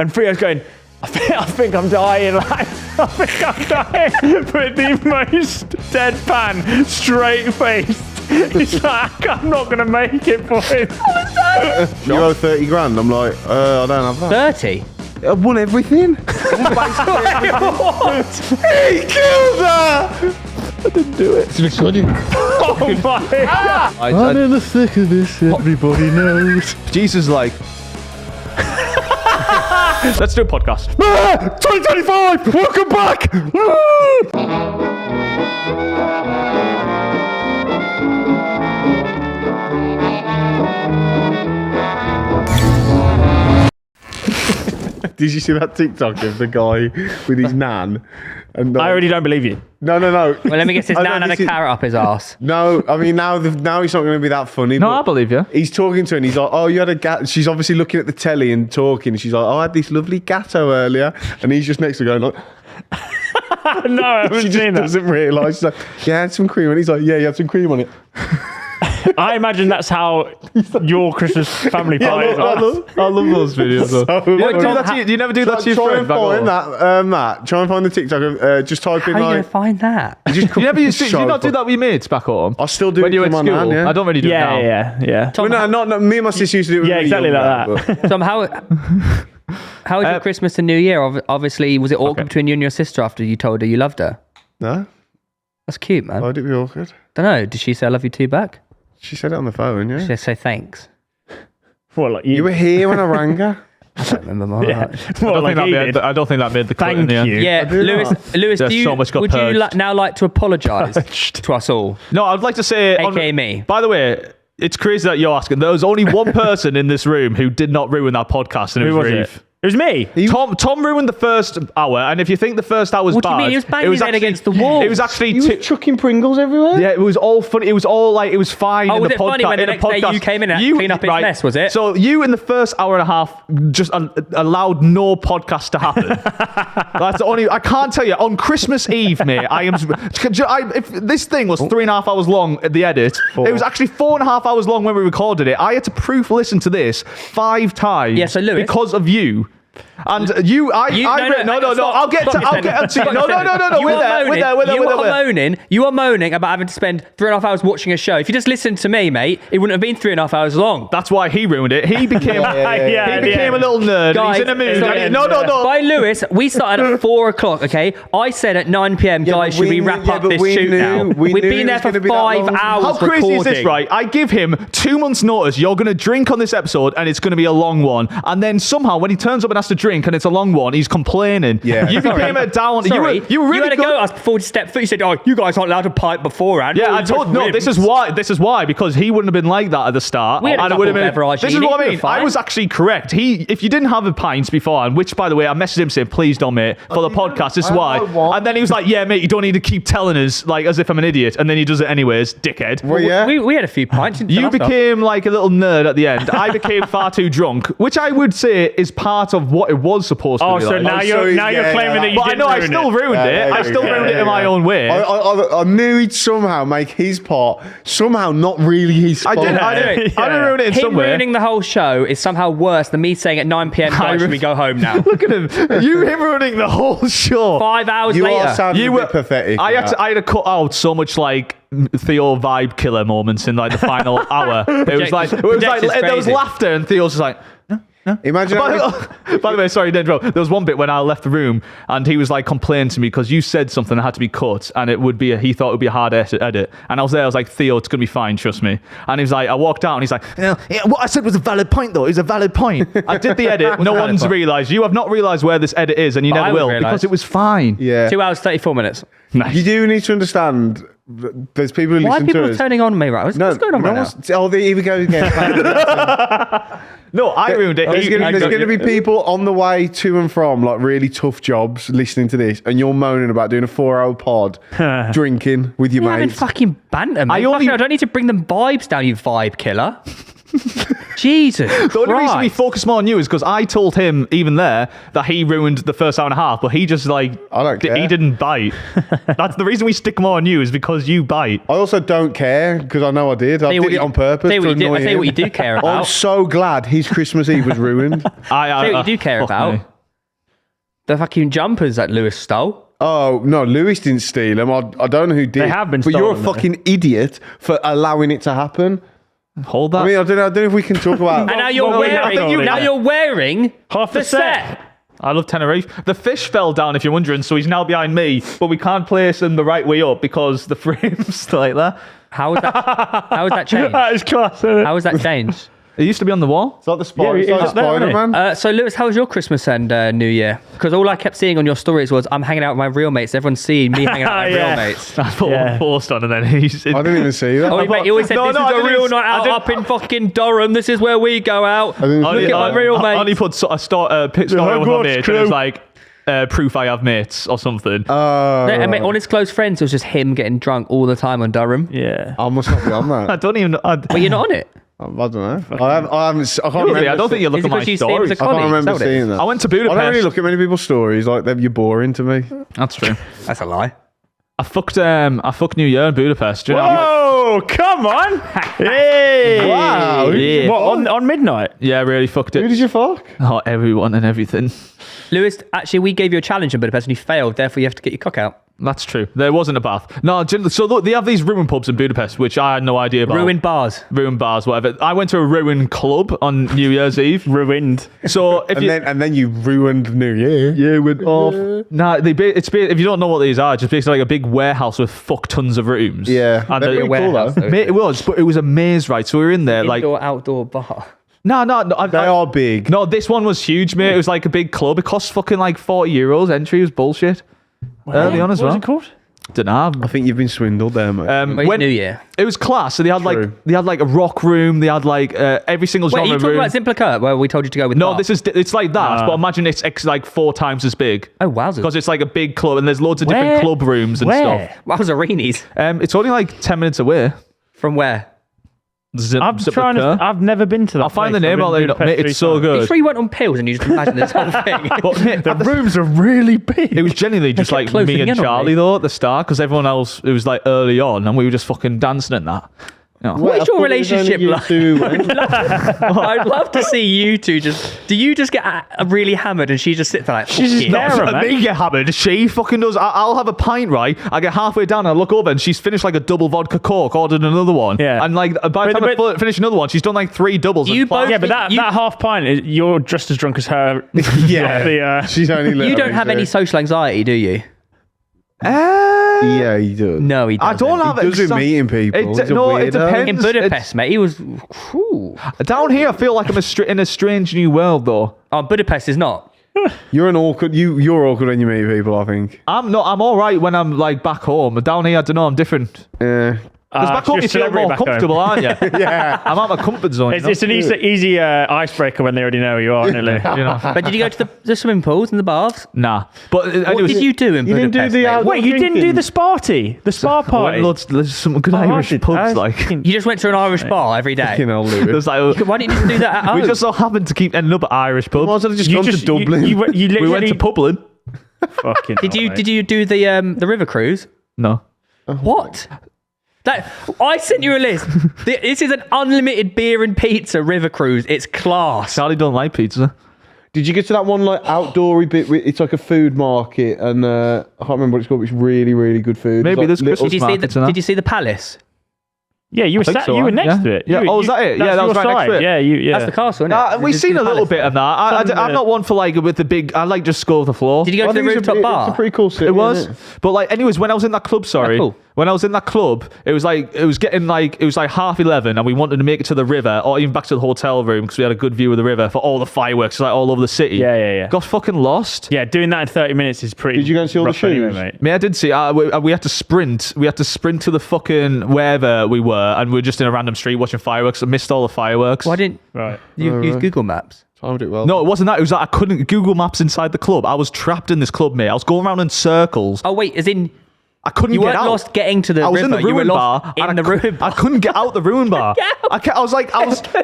And Theo's going, I think I'm dying, lad. I think I'm dying. With the most deadpan, straight face. He's like, I'm not going to make it, boys. You owe 30 grand. I'm like, I don't have that. 30? I've won everything. What? He killed her! I didn't do it. It's recording. Oh my God. I'm in the thick of this, everybody knows. Jesus, like, Let's do a podcast. 2025! Welcome back! Did you see that TikTok of the guy with his nan? And I already don't believe you. No. Well, let me guess, his I nan know had a this is- carrot up his arse. No, I mean now he's not going to be that funny. No, but I believe you. He's talking to her and he's like, "Oh, you had a gat." She's obviously looking at the telly and talking. And she's like, "Oh, I had this lovely gatto earlier," and he's just next to her going like. No, I haven't She seen just that. doesn't realise. She's like, "Yeah, I had some cream," and he's like, "Yeah, you had some cream on it." I imagine that's how your Christmas family party is. I love those videos. Though. So, You never do that to you never do that to your try friend. and back find home. that, Try and find the TikTok of just type How in are you going like. to find that? Just You never used to, do so you not do fun. that with your mates back home? I still do When it you were to at my school? nan, yeah. I don't really do it now. Yeah. Well, no, not me and my sister used to do it with Yeah, me exactly younger, like that. but- Tom, how was your Christmas and New Year? Obviously, was it awkward between you and your sister after you told her you loved her? No, That's cute, man. why'd it be awkward? Don't know. Did she say I love you too back? She said it on the phone, yeah. Did she say thanks? Well, like You were here when I rang her. I don't remember my heart. Well, like he did. I don't think that made the cut in Thank the end. you. Yeah, do Lewis, There's do you, so much got would you purged. now like to apologise Purged. to us all? No, I'd like to say... AKA me. By the way, it's crazy that you're asking. There was only one person in this room who did not ruin that podcast, and it Who was was Reeve. it? It was me. Tom ruined the first hour, and if you think the first hour was What do bad... you mean? He was banging his head actually- against the wall. It was actually... You were chucking Pringles everywhere? Yeah, it was all funny. It was all like, it was fine. Oh, in was the it funny podcast- when the in next day you came in and had to clean up his mess, was it? So you in the first hour and a half just allowed no podcast to happen. That's the only... I can't tell you. On Christmas Eve, mate, if this thing was 3.5 hours long at the edit, it was actually 4.5 hours long when we recorded it. I had to proof listen to this 5 times Yeah, so Lewis- because of you. And no, I'll get to you. No. We're there. You are moaning about having to spend 3.5 hours watching a show. If you just listened to me, mate, it wouldn't have been 3.5 hours long. That's why he ruined it. He became Yeah, he became a little nerd. Guys, He's in a mood. sorry. No. By Lewis, we started at 4 o'clock, okay? I said at 9 p.m, Yeah, guys, but should we we wrap knew- up yeah, this but we shoot knew- now? we We've knew been it there was for gonna be that 5 long. hours How crazy is this, recording. right? I give him 2 months' notice. You're going to drink on this episode, and it's going to be a long one. And then somehow, when he turns up and has to drink, and it's a long one, he's complaining. Yeah. You became a down. Sorry, You were really had a good. go at us before you stepped foot. You said, "Oh, you guys aren't allowed to pipe beforehand." Yeah, Oh, I told no. This is why because he wouldn't have been like that at the start. We had a and it couple would have of been. beverage This is eating, what I we were mean. fine. I was actually correct. If you didn't have a pint beforehand, which by the way I messaged him saying please don't, mate, for the podcast. This is why. And then he was like, yeah, mate, you don't need to keep telling us like as if I'm an idiot. And then he does it anyways, dickhead. Well, yeah. We had a few pints. didn't You tell us off. became like a little nerd at the end. I became far too drunk, which I would say is part of what it was supposed to Oh, be so like. now sorry, you're claiming that you But I didn't know I ruin still it. ruined it. I still ruined it in my own way. I knew he'd somehow make his part somehow not really his I fault. didn't ruin it in Him some way. ruining the whole show is somehow worse than me saying at 9 p.m, guys, should we go home now? Look at him. Him ruining the whole show. 5 hours You later. are sounding a bit pathetic. I had to cut out so much like Theo vibe killer moments in like the final hour. It was like Projection's there was crazy. laughter and Theo's just like. Imagine. By the way, sorry, Dendro. There was one bit when I left the room and he was like complaining to me because you said something that had to be cut and it would be he thought it would be a hard edit. And I was there, I was like, Theo, it's gonna be fine, trust me. And he was like, I walked out and he's like, yeah, what I said was a valid point though. It was a valid point. I did the edit. No one's realised. You have not realised where this edit is, and you I never would will realise. because it was fine. Yeah. 2 hours, 34 minutes. You do need to understand. There's people who Why are listen to people us. turning on me, right? What's going on right now? Oh, here we go again. No, I ruined it. There's going to be people on the way to and from like really tough jobs listening to this, and you're moaning about doing a 4-hour pod, drinking with your You're having mates. fucking banter, mate. I don't need to bring them vibes down, you vibe killer. Jesus The only reason we Christ. focus more on you is because I told him, even there, that he ruined the first hour and a half, but he just like, I don't care. he didn't bite. That's the reason we stick more on you is because you bite. I also don't care because I know I did. I Tell you what did it you- on purpose tell you to what you do- annoy I tell you him. what you do care I'm about. so glad his Christmas Eve was ruined. Tell you what you do care fuck about. me. The fucking jumpers that Lewis stole. Oh, no, Lewis didn't steal them. I don't know who did. They have been But you're a stolen, though. fucking idiot for allowing it to happen. Hold that. I mean, I don't know if we can talk about And now you're well, wearing. I think you- now you're wearing Half the set. I love Tenerife. The fish fell down, if you're wondering, so he's now behind me, but we can't place him the right way up because the frame's still like that. How has that? How has that changed? That is class, isn't it? How has that changed? It used to be on the wall. It's like the Spider, Yeah, it's up there, isn't it? Spider-Man. So Lewis, how was your Christmas and New Year? Because all I kept seeing on your stories was I'm hanging out with my real mates. Everyone's seeing me hanging out with my Yeah. real mates. I put Yeah. one post on and then he's... I didn't even see that. Oh, mate, he always said, No, this no, I is a didn't- real night I out didn't- up in fucking Durham. This is where we go out. didn't Look see at that. my real I only mates. put a story with my Hogwarts mates and it crew. was like, proof I have mates or something. And mate, on his close friends, it was just him getting drunk all the time on Durham. Yeah. I must not be on I that. don't even know. But you're not on it. I don't know. I can't Really? remember. I don't think you look Is it at my because you see him as a stories. I can't colleague? remember Is that what it is? seeing that. I went to I don't really Budapest. look at many people's stories. Like, you're boring to me. That's true. That's a lie. I fucked New Year in Budapest. Do you know? Whoa, come on. Hey. Wow. Yeah. What, on midnight? Yeah, I really fucked it. Who did you fuck? Oh, everyone and everything. Lewis, actually, we gave you a challenge in Budapest and you failed. Therefore, you have to get your cock out. That's true. There wasn't a bath. No, so look, they have these ruined pubs in Budapest, which I had no idea about. Ruined bars. Ruined bars, whatever. I went to a ruined club on New Year's Eve. Ruined. So if And then you ruined New Year. yeah, went off. Nah, if you don't know what these are, just basically like a big warehouse with fuck tons of rooms. Yeah. and They're the- pretty cool, warehouse, though. though. Mate, it was, but it was a maze, right? So we were in there, like Indoor, outdoor bar. no. They are big. No, this one was huge, mate. It was like a big club. It cost fucking like €40 entry. It was bullshit. Early on as What was well. it called? Don't know. I think you've been swindled there, mate. Wait, When- New Year. It was class. So they had True. like a rock room. They had like every single Wait, are genre you talking room. about Simplica, where we told you to go with No, bar? it's like that. Nah. But imagine it's like 4 times as big. Oh, wowzers. Because it's like a big club and there's loads of different Where? club rooms and Where? stuff. Wowzerinis. It's only like 10 minutes away. From where? I've never been to that. I'll find the place. name I've out been there. to Mate, Budapest it's so 3 times. Are you good. sure you went on pills and you just imagined this whole thing? But mate, The rooms are really big. it was genuinely just kept like closing me and in on Charlie me. though at the start because everyone else, it was like early on and we were just fucking dancing at that. You know. What is your relationship like? like? I'd love to see you two just. Do you just get really hammered and she just sits there like, She's just "Fuck there, it." man. And me get hammered. She fucking does. I'll have a pint, right? I get halfway down, I look over, and she's finished like a double vodka coke, ordered another one. Yeah. And like by the But- time but- I finish another one, she's done like 3 doubles. You and both- Yeah, but that You- half pint, you're just as drunk as her. Yeah. She's only You don't have any social anxiety, do you? Yeah, he does. No, he I doesn't. don't have He does with meeting people. He's a no, it weirdo. depends. In Budapest, mate, he was. Whew. Down here, I feel like I'm in a strange new world, though. Oh, Budapest is not. You're an awkward. You're awkward when you meet people. I think. I'm all right when I'm like back home. But down here, I don't know. I'm different. Yeah. Because back home, you're you feel celebrity more back home. comfortable, aren't you? Yeah. I'm out of my comfort zone. It's an easy icebreaker when they already know who you are, isn't it? you know? But did you go to the swimming pools and the baths? Nah. But What anyways, did you do in You didn't Budapest? do the mate? outdoor Wait, you didn't do drinking? the sparty? The spa party? there's some good Oh, I Irish did- pubs, I like. fucking- You just went to an Irish bar every day. You know, Lewis. There's like Why didn't you just do that at home? we just so happened to keep ending up at Irish pubs. Might as well have just You gone just to Dublin. You We literally went to Publin. Fucking Did you hell, mate. do the river cruise? No. What? That I sent you a list. This is an unlimited beer and pizza river cruise. It's class. Charlie don't like pizza. Did you get to that one like outdoory bit? It's like a food market, and I can't remember what it's called. But it's really, really good food. Maybe It's there's like little- Did you see markets and that. Did you see the palace? Yeah, you were think sat, so, you were yeah. next to it. Yeah. You- Oh, was you- that it? that's Yeah, that was your right next to side. it. Yeah, you. That's the castle, isn't it? We've Just seen in a the little palace. bit of that. I'm not one for like with the big. I like just go with the floor. Did you go I to the think it's rooftop It's a bar? pretty cool city. It was, isn't it? but like, anyways, when I was in that club, sorry, cool. when I was in that club, it was like it was like 11:30, and we wanted to make it to the river or even back to the hotel room because we had a good view of the river for all the fireworks like all over the city. Yeah. Got fucking lost. Yeah, doing that in 30 minutes is pretty. Did you go and see all the rough anyway, shoes? mate. Me, I did see. We had to sprint. We had to sprint to the fucking wherever we were, and we were just in a random street watching fireworks. I missed all the fireworks. Why didn't Right. you use Google Maps? Timed it well. No, it wasn't that. It was that I couldn't Google Maps inside the club. I was trapped in this club, mate. I was going around in circles. Oh wait, as in I couldn't You get weren't out. lost getting to the I was river. in the You were ruin lost bar. in and the ruin bar. I couldn't get out the ruin bar. Get out. I was Get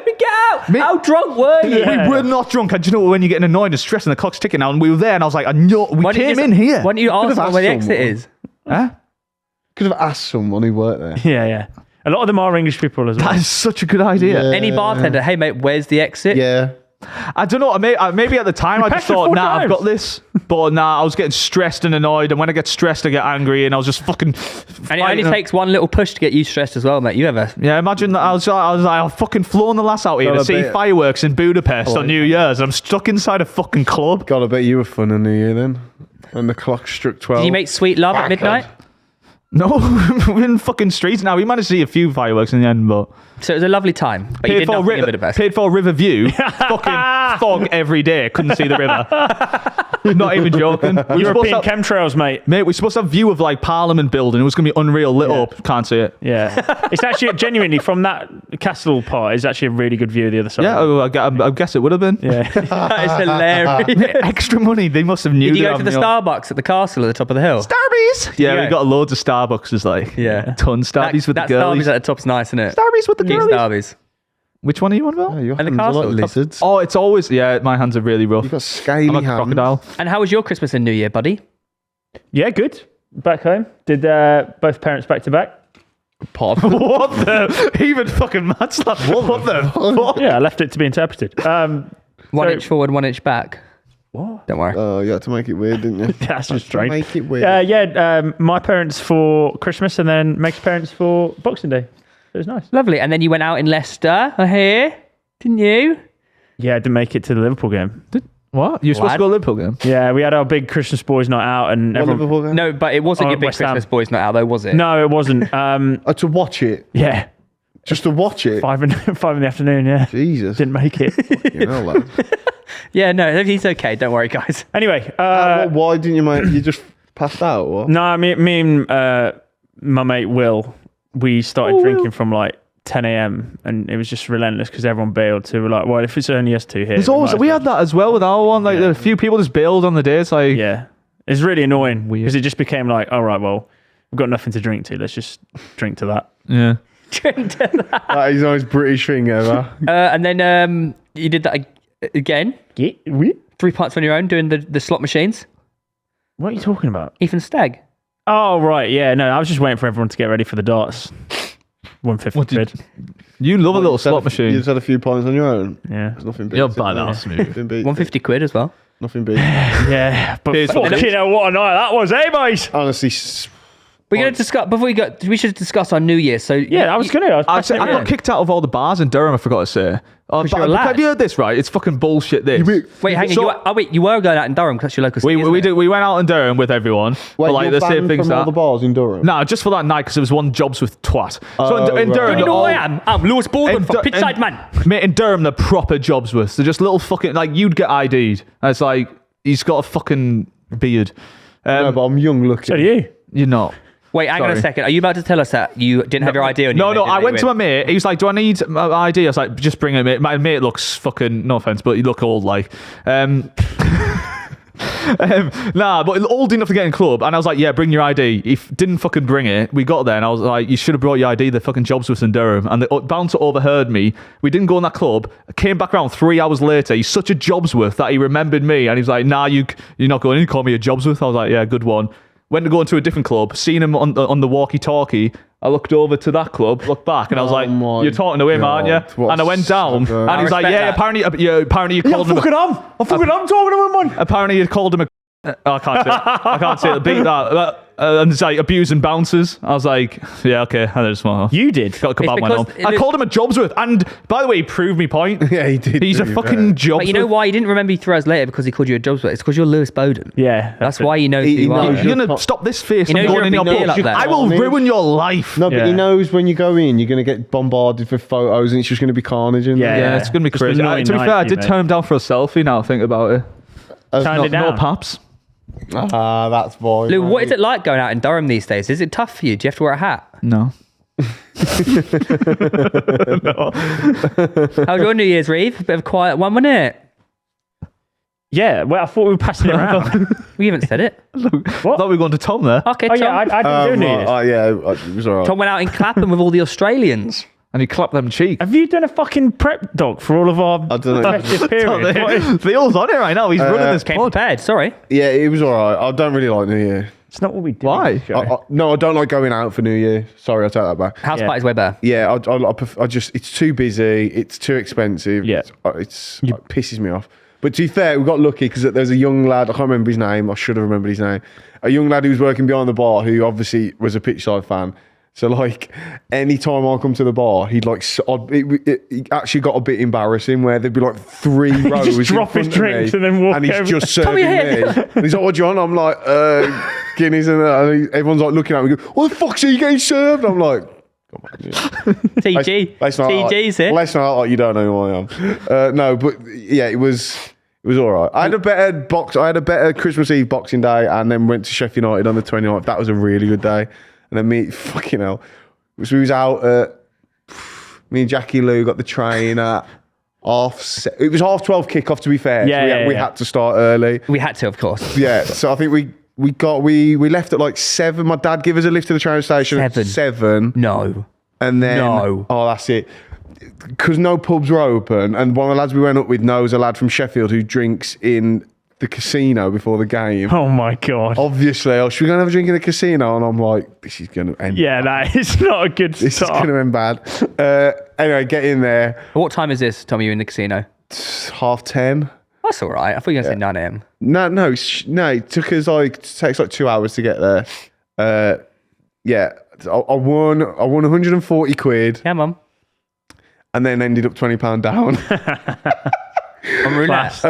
out. How drunk were you? Yeah. We were not drunk. And do you know when you're getting annoyed and stressed and the clock's ticking now? And we were there, and I was like, I know we Why don't you came just- in here. Why don't you ask have them asked where the exit someone. is? Huh? Could have asked someone who worked there. Yeah. A lot of them are English people as well. That is such a good idea. Yeah. Any bartender, hey mate, where's the exit? Yeah. I don't know. Maybe at the time I just passed it thought, 4 nah, I've times. got this. But nah, I was getting stressed and annoyed. And when I get stressed, I get angry. And I was just fucking. And it only takes one little push to get you stressed as well, mate. You ever? Yeah, imagine that. I was like, I'll fucking flown the lass out here Got to a see bit- fireworks in Budapest on New Year's. I'm stuck inside a fucking club. God, I bet you were fun on New Year then. When the clock struck 12. Did you make sweet love at midnight? No, we're in fucking streets now. We managed to see a few fireworks in the end, but So it was a lovely time. But you did nothing in Budapest. paid for river view. Fucking fog every day. Couldn't see the river. Not even joking. European chemtrails, mate. Mate, we're supposed to have view of like Parliament building. It was going to be unreal, lit up. Can't see it. Yeah. It's actually genuinely from that castle part. It's actually a really good view of the other side. Yeah, I guess it would have been. Yeah. That is hilarious. Extra money. They must have knew. Did you they'd go to have the me on. Starbucks at the castle at the top of the hill? Starbies. Yeah, you we go? got loads of Starbucks. Is like Yeah. a ton Starbies with the that girlies. Starbies at the top's nice, isn't it? Starbies with the Cute girlies. Starbies. Which one are you on about? Oh, your And the hands are castle. like lizards. Oh, it's always my hands are really rough. You've got scaly I'm a hands. crocodile. And how was your Christmas and New Year, buddy? Yeah, good. Back home. Did both parents back to back? Pardon? What the? Even fucking mad slap. What the fuck? Yeah, I left it to be interpreted. 1 So- inch forward, 1 inch back. What? Don't worry. Oh, you had to make it weird, didn't you? That's just strange. Make it weird. My parents for Christmas and then Meg's parents for Boxing Day. It was nice. Lovely. And then you went out in Leicester, I hear. Didn't you? Yeah, I didn't make it to the Liverpool game. What? You're supposed to go to Liverpool game? Yeah, we had our big Christmas boys night out and What, everyone... Liverpool game? No, but it wasn't Oh, your big West Ham. Christmas boys night out, though, was it? No, it wasn't. To watch it. Yeah, Just to watch it. 5 in the afternoon, yeah. Jesus. Didn't make it. You know, lad. Yeah, no, he's okay. Don't worry, guys. Anyway, Why didn't you make? You just passed out, or? no, me and my mate Will, we started drinking from like 10 a.m. and it was just relentless because everyone bailed. So we're like, well, if it's only us two here. There's always might as we well had that as well with our one. Like Yeah. a few people just bailed on the day. It's like Yeah. It's really annoying Weird. because it just became like, all right, well, we've got nothing to drink to. Let's just drink to that. yeah. Drink to that. That is the most British thing ever. And then you did that again. Yeah. What 3 pints on your own doing the slot machines. are you talking about? Ethan Stagg. Oh, right. Yeah. No, I was just waiting for everyone to get ready for the darts. 150 What did- quid. You love a little You slot You machine. just had a few points on your own. Yeah. There's nothing beats You're it, bad mate. ass move. Nothing beats it. 150 quid as well. Nothing beats it. Yeah. But Here's what- fucking hell, what a night that was, eh, boys? Honestly, We're going to discuss, before we go, we should discuss our New Year. So Yeah, I was going to. I got kicked out of all the bars in Durham. I forgot to say. you're a lad. Have you heard this? Right, it's fucking bullshit. This. Wait, hang on. So- You were going out in Durham because that's your local city, we isn't it? we went out in Durham with everyone. Wait, for like you're the same banned things from all that. the bars in Durham? No, just for that night because it was one jobs with twat. So Oh, in right. Durham, You know they're who I all- am? I'm Lewis Baldwin from Dur- Pitchside Man. Mate, in Durham, they're proper jobs with. They're just little fucking like you'd get ID'd. And it's like he's got a fucking beard. No, but I'm young looking. So do you? You're not. Wait, hang on a Sorry. second. Are you about to tell us that you didn't have your ID on you? No, and they no. didn't I let went you to my in? mate. He was like, "Do I need my ID?" I was like, "Just bring it, mate." My mate looks fucking. No offense, but you look old, like. Nah, but old enough to get in club, and I was like, "Yeah, bring your ID." He didn't fucking bring it. We got there, and I was like, "You should have brought your ID." The fucking jobs was in Durham, and the bouncer overheard me. We didn't go in that club. I came back around 3 hours later. He's such a Jobsworth that he remembered me, and he was like, "Nah, you're not going in. You call me a Jobsworth." I was like, "Yeah, good one." Went to go into a different club, seen him on the walkie-talkie. I looked over to that club, looked back, and I was Oh like, my "You're talking to him, aren't you?" God, what And I went so down, good. and he was like, respect "Yeah, that. apparently you called him." I'm talking to him, man. Apparently you called him a. I can't say it. I can't say it. Beat that. And it's like abusing bouncers. I was like, yeah, okay. I just want You did. got to come It's back my because home. I called him a Jobsworth, and by the way, he proved me point. Yeah, he did. He's a to be fucking Jobsworth. But you know why he didn't remember you 3 hours later because he called you a Jobsworth? It's because you're Lewis Bowden. Yeah. That's why he knows He who you knows are. you. You're gonna stop this face. He I'm knows going you're in a your big deal book. up there. I will Carnage. ruin your life. No, but Yeah. he knows when you go in, you're going to get bombarded with photos and it's just going to be carnage. In Yeah. there. Yeah, it's gonna be Just an crazy. annoying To be night fair, I for you, did mate. turn him down for a selfie. Now I think about it. Turned it No down. paps. Ah, that's why. Lou, what is it like going out in Durham these days? Is it tough for you? Do you have to wear a hat? No. How's your New Year's, Reeve? A bit of a quiet one, wasn't it? Yeah, well, I thought we were passing it around. We haven't said it. I thought we were going to Tom there. Okay, Oh, Tom. yeah, I didn't do New Year's. Yeah, it was all right. Tom went out in Clapham with all the Australians. And he clapped them cheeks. Have you done a fucking prep doc for all of our I don't know. festive period? What is- Theo's on it right now. He's running this Came pod. prepared, sorry. Yeah, it was all right. I don't really like New Year. It's not what we do. Why? Joe. No, I don't like going out for New Year. Sorry, I'll take that back. House Yeah. party's way better. Yeah, I just, it's too busy. It's too expensive. Yeah. It pisses me off. But to be fair, we got lucky because there's a young lad, I can't remember his name. I should have remembered his name. A young lad who was working behind the bar who obviously was a pitchside fan. So, like, any time I come to the bar, he'd like, it actually got a bit embarrassing where there'd be like 3 rows. just drop in his front of drinks me, and then walk and he's over. just serving me. here. And he's like, what do you want? I'm like, Guinness. And everyone's like looking at me, going, what the fuck's are you getting served? I'm like, come on. Yeah. TG. TG's here. Let's not like you don't know who I am. No, but yeah, it was all right. I had a better Christmas Eve Boxing Day, and then went to Sheffield United on the 29th. That was a really good day. And then fucking hell. So we was out me and Jackie Lou got the train at it was 12:30 kickoff, to be fair. Yeah, So we had to start early. We had to, of course. Yeah, so I think we left at like 7. My dad gave us a lift to the train station at 7. No. And then, No. oh, that's it. Because no pubs were open, and one of the lads we went up with knows a lad from Sheffield who drinks in the casino before the game. Oh my god. Obviously, should we go and have a drink in the casino? And I'm like, this is going to end. Yeah, that is not a good This is start. going to end bad. Anyway, get in there. What time is this, Tom? You in the casino? It's 10:30. That's all right. I thought you were going to say 9 a.m. No. It took us it takes like 2 hours to get there. Yeah, I won 140 quid. Yeah, Mum. And then ended up £20 down. On roulette.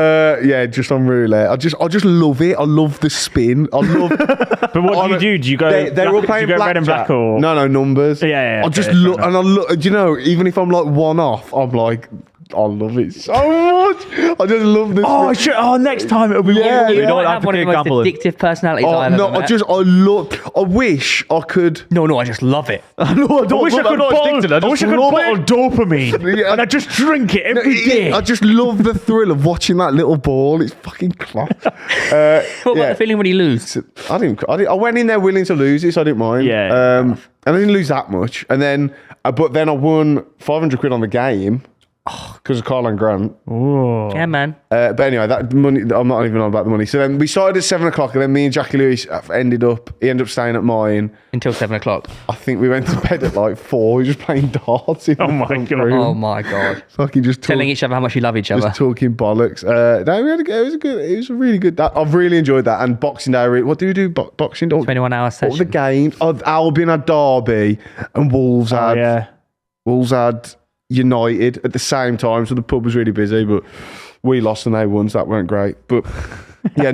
Yeah, just on roulette. I just love it. I love the spin. I love. But what do you do? Do you go? They're all do playing you go red and black or? no numbers. Yeah, I okay, just fair look enough. and I look. Do you know? Even if I'm like one off, I'm like, I love it so much. I just love this. Next time it'll be Yeah, one. You yeah. might don't have one of the most gambling. addictive personalities Oh, I've ever no, met. I wish I could. No, I just love it. I wish I could bottle dopamine Yeah. and I just drink it every day. I just love the thrill of watching that little ball. It's fucking class. What about the feeling when you lose? I went in there willing to lose it, so I didn't mind. Yeah. And I didn't lose that much. And then, but then I won 500 quid on the game because of Carl and Grant. Yeah, man. But anyway, that money, I'm not even on about the money. So then we started at 7 o'clock, and then me and Jackie Lewis ended up staying at mine. Until 7 o'clock. I think we went to bed at like 4. We were just playing darts. In Oh the my front God. room. Oh, my God. Fucking just Telling each other how much you love each other. just talking bollocks. No, we had it was a really good. I've really enjoyed that. And Boxing Day. What do we do? Boxing Day. 21-hour What were the session. games? Albion had Derby, and Wolves had United at the same time. So the pub was really busy, but we lost and they won. So that weren't great. But yeah,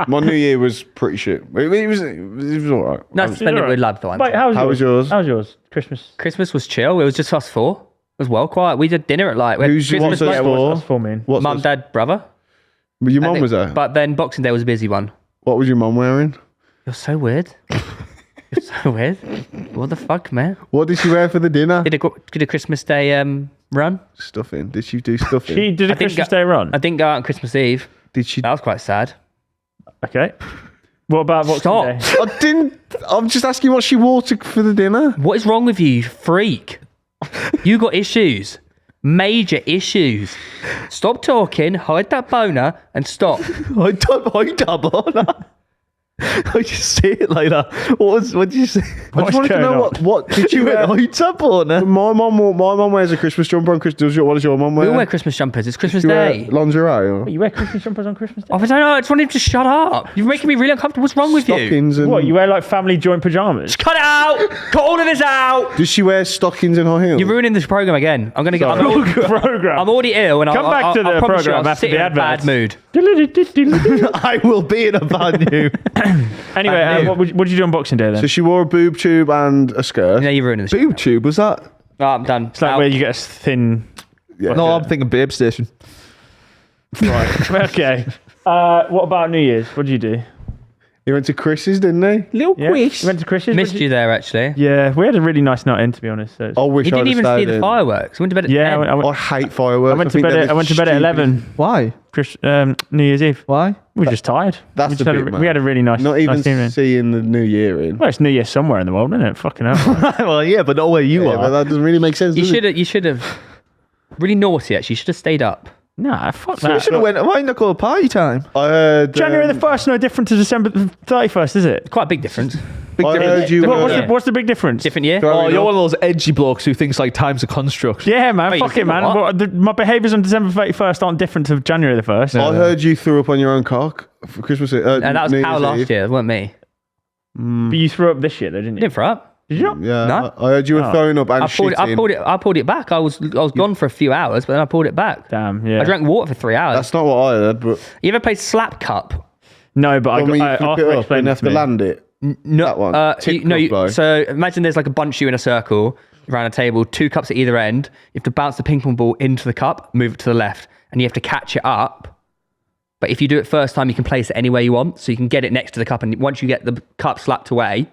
my New Year was pretty shit. It was all right. No, spend it with love, though. Wait, how was yours? How was yours? Christmas. Christmas was chill. It was just us 4. It was well quiet. We did dinner at like... we had Who's your Christmas one night. for? What's for me? What's Mum, this? dad, brother. Your I mum think. was there. But then Boxing Day was a busy one. What was your mum wearing? You're so weird. You're so weird. What the fuck, man? What did she wear for the dinner? Did a Christmas Day run? Stuffing. Did she do stuffing? She did a didn't Christmas go- Day run. I didn't go out on Christmas Eve. Did she? That was quite sad. Okay. What about Boxing Stop. Day? I didn't. I'm just asking what she wore for the dinner. What is wrong with you, you freak? You got issues. Major issues. Stop talking, hide that boner, and stop. I dab on that. I just say it like that. What did you say? I just wanted to know what did you wear? I dab on that. My mum wears a Christmas jumper on Christmas. What does your mum wear? We all wear Christmas jumpers. It's Christmas You wear Day. lingerie or You wear Christmas jumpers on Christmas Day? I don't know. I just want him to shut up. You're making me really uncomfortable. What's wrong with you? stockings and. What, you wear like family joint pajamas? Cut it out. Cut all of this out. Does she wear stockings and high heels? You're ruining this program again. I'm gonna get. Program. I'm already ill, and Come back to the I promise you, program I'll after sit the in a bad adverts. mood. I will be in a bad mood. Anyway, what did you do on Boxing Day then? So she wore a boob tube and a skirt. Yeah, you're ruining this. Boob tube was that? Oh, I'm done. It's like where you get a thin. Yeah. No, I'm thinking Babe Station. Right. Okay. What about New Year's? What did you do? He went to Chris's, didn't he? Little Yeah. quiz. We went to Chris's. Missed you there, actually. Yeah, we had a really nice night in, to be honest. So I wish He I'd didn't have even see stayed the in. fireworks. Went to bed at 10. I hate fireworks. I went to think bed. they're I went to bed at stupid. 11. Why? New Year's Eve. Why? We were just tired. That's we the just bit, had man. we had a really nice, Not even nice evening. seeing the new year in. Well, it's New Year somewhere in the world, isn't it? Fucking hell. Well, yeah, but not where you Yeah, but are. that doesn't really make sense. You does it? should have. Really naughty, actually. You should have stayed up. Nah, fuck You that. should have went. Why not go to party time? I heard January the 1st, no different to December the 31st, is it? Quite a big difference. I heard you. What, Yeah. what's the big difference? Different year. Sorry. Oh, you're one of those edgy blokes who thinks like time's a construct. Yeah, man. Wait, fuck you it, man. what? My behaviours on December 31st aren't different to January the 1st. I heard you threw up on your own cock for Christmas. And that was New Pal Year's last Eve. year. It wasn't me. But you threw up this year, though, didn't You you? didn't throw up. Did you not? Yeah, No. I heard you were throwing up and I shitting. pulled it back. I was gone for a few hours, but then I pulled it back. Damn, yeah. I drank water for 3 hours. That's not what I heard, but You ever played Slap Cup? No, but I mean, you Arthur flip it up explained and it have to to me. land it. No, That one. Tip no. cup, though. So imagine there's like a bunch of you in a circle around a table, 2 cups at either end. You have to bounce the ping pong ball into the cup, move it to the left, and you have to catch it up. But if you do it first time, you can place it anywhere you want, so you can get it next to the cup. And once you get the cup slapped away,